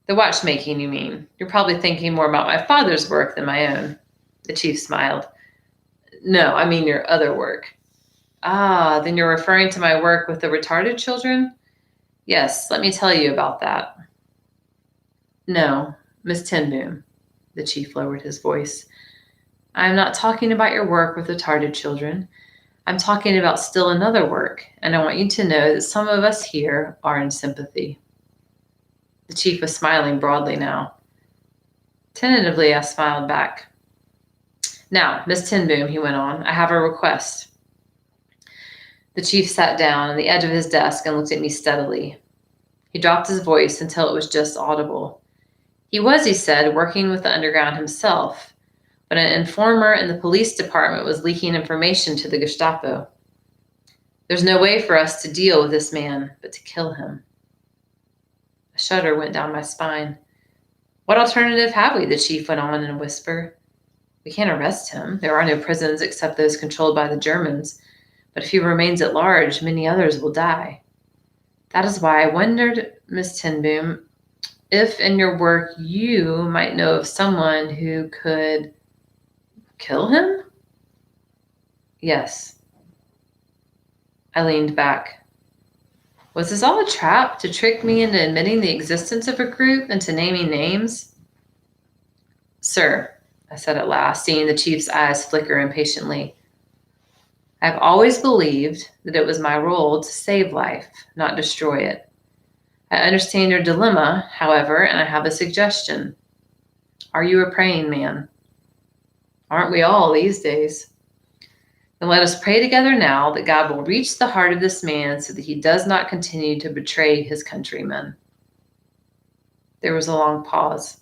"The watchmaking, you mean? You're probably thinking more about my father's work than my own." The chief smiled. "No, I mean your other work." "Ah, then you're referring to my work with the retarded children?" "Yes, let me tell you about that." "No, Miss Ten Boom," the chief lowered his voice. "I am not talking about your work with retarded children. I'm talking about still another work, and I want you to know that some of us here are in sympathy." The chief was smiling broadly now. Tentatively, I smiled back. "Now, Miss Ten Boom," he went on, "I have a request." The chief sat down on the edge of his desk and looked at me steadily. He dropped his voice until it was just audible. He was, he said, working with the underground himself. but an informer in the police department was leaking information to the Gestapo. There's no way for us to deal with this man but to kill him. A shudder went down my spine. What alternative have we? The chief went on in a whisper. We can't arrest him. There are no prisons except those controlled by the Germans. But if he remains at large, many others will die. That is why I wondered, Miss Ten Boom, if in your work you might know of someone who could kill him? Yes. I leaned back. Was this all a trap to trick me into admitting the existence of a group and to naming names? Sir, I said at last, seeing the chief's eyes flicker impatiently. I've always believed that it was my role to save life, not destroy it. I understand your dilemma, however, and I have a suggestion. Are you a praying man? Aren't we all these days? Then let us pray together now that God will reach the heart of this man so that he does not continue to betray his countrymen. There was a long pause.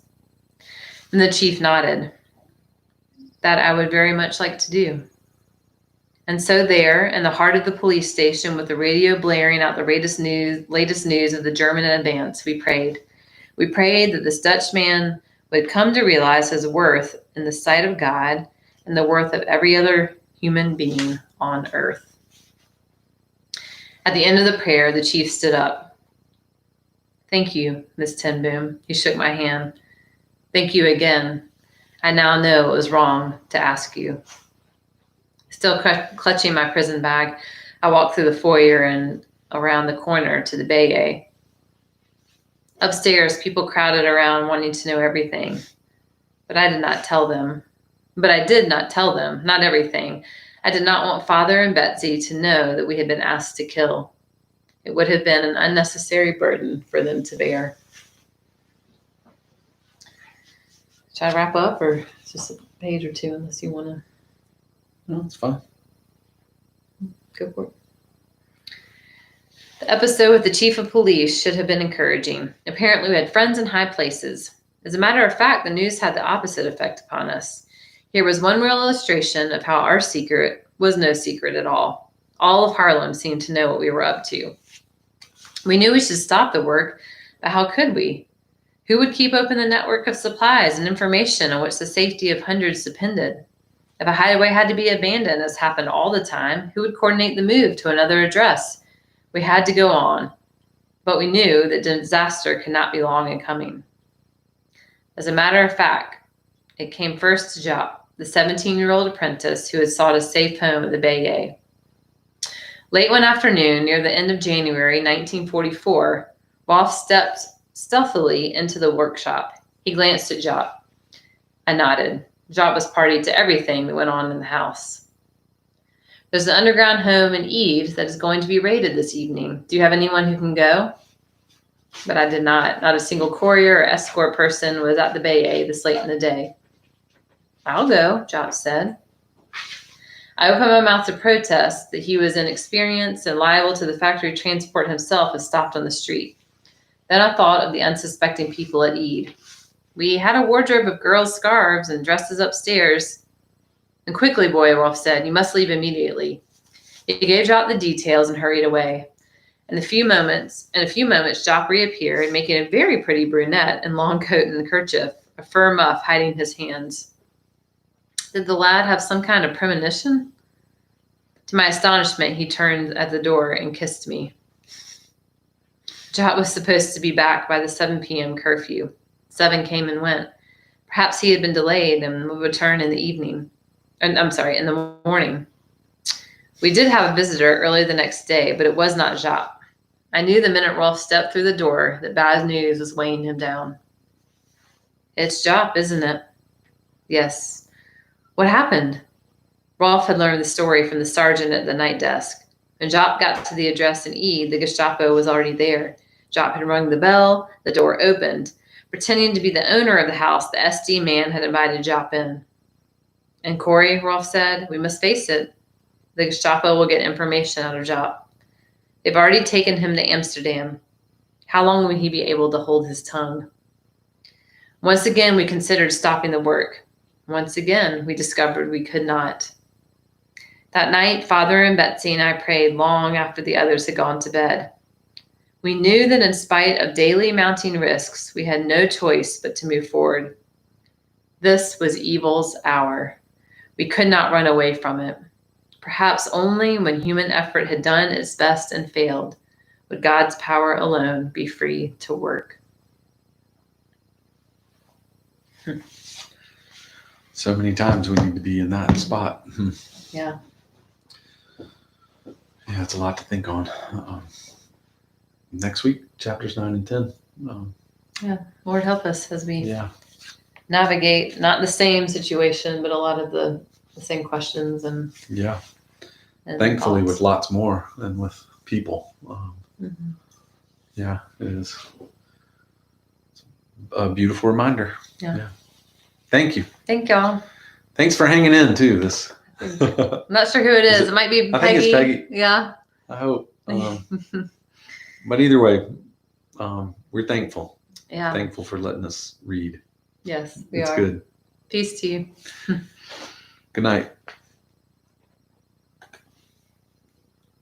And the chief nodded. That I would very much like to do. And so there, in the heart of the police station, with the radio blaring out the latest news of the German advance, we prayed. We prayed that this Dutch man would come to realize his worth in the sight of God and the worth of every other human being on earth. At the end of the prayer, the chief stood up. Thank you, Miss Ten Boom. He shook my hand. Thank you again. I now know it was wrong to ask you. Still clutching my prison bag, I walked through the foyer and around the corner to the Bayet. Upstairs, people crowded around wanting to know everything. But I did not tell them. Not everything. I did not want Father and Betsy to know that we had been asked to kill. It would have been an unnecessary burden for them to bear. Should I wrap up or just a page or two unless you want to? No, it's fine. Go for it. The episode with the chief of police should have been encouraging. Apparently, we had friends in high places. As a matter of fact, the news had the opposite effect upon us. Here was one real illustration of how our secret was no secret at all. All of Harlem seemed to know what we were up to. We knew we should stop the work, but how could we? Who would keep open the network of supplies and information on which the safety of hundreds depended? If a hideaway had to be abandoned, as happened all the time, who would coordinate the move to another address? We had to go on, but we knew that disaster could not be long in coming. As a matter of fact, it came first to Jop, the 17-year-old apprentice who had sought a safe home at the Bayet. Late one afternoon, near the end of January 1944, Rolf stepped stealthily into the workshop. He glanced at Jop. I nodded. Jop was party to everything that went on in the house. There's an underground home in Eve that is going to be raided this evening. Do you have anyone who can go? But I did not. Not a single courier or escort person was at the Bayet this late in the day. I'll go, Jop said. I opened my mouth to protest that he was inexperienced and liable to the factory transport himself if stopped on the street. Then I thought of the unsuspecting people at Eve. We had a wardrobe of girls' scarves and dresses upstairs. And quickly, boy, Rolf said, you must leave immediately. He gave Jop the details and hurried away. In a few moments, Jop reappeared, making a very pretty brunette in long coat and kerchief, a fur muff hiding his hands. Did the lad have some kind of premonition? To my astonishment, he turned at the door and kissed me. Jop was supposed to be back by the 7 p.m. curfew. 7 came and went. Perhaps he had been delayed and would return in the morning. We did have a visitor early the next day, but it was not Jop. I knew the minute Rolf stepped through the door that bad news was weighing him down. It's Jop, isn't it? Yes. What happened? Rolf had learned the story from the sergeant at the night desk. When Jop got to the address in E, the Gestapo was already there. Jop had rung the bell, the door opened. Pretending to be the owner of the house, the SD man had invited Jop in. And Corrie, Rolf said, we must face it. The Gestapo will get information out of Jop. They've already taken him to Amsterdam. How long will he be able to hold his tongue? Once again, we considered stopping the work. Once again, we discovered we could not. That night, Father and Betsy and I prayed long after the others had gone to bed. We knew that in spite of daily mounting risks, we had no choice but to move forward. This was evil's hour. We could not run away from it. Perhaps only when human effort had done its best and failed would God's power alone be free to work. So many times we need to be in that spot. Yeah. Yeah, it's a lot to think on. Next week, chapters 9 and 10. Lord, help us as we Yeah. navigate, not the same situation, but a lot of the same questions and Yeah. Thankfully, thoughts. with lots more than with people. Mhm. Yeah, it is a beautiful reminder. Yeah. Thank you. Thank y'all. Thanks for hanging in too. This. I'm not sure who it is. It might be Peggy. I think it's Peggy. Yeah. I hope. But either way, we're thankful. Yeah. Thankful for letting us read. Yes, we It's are. good. Peace to you. Good night.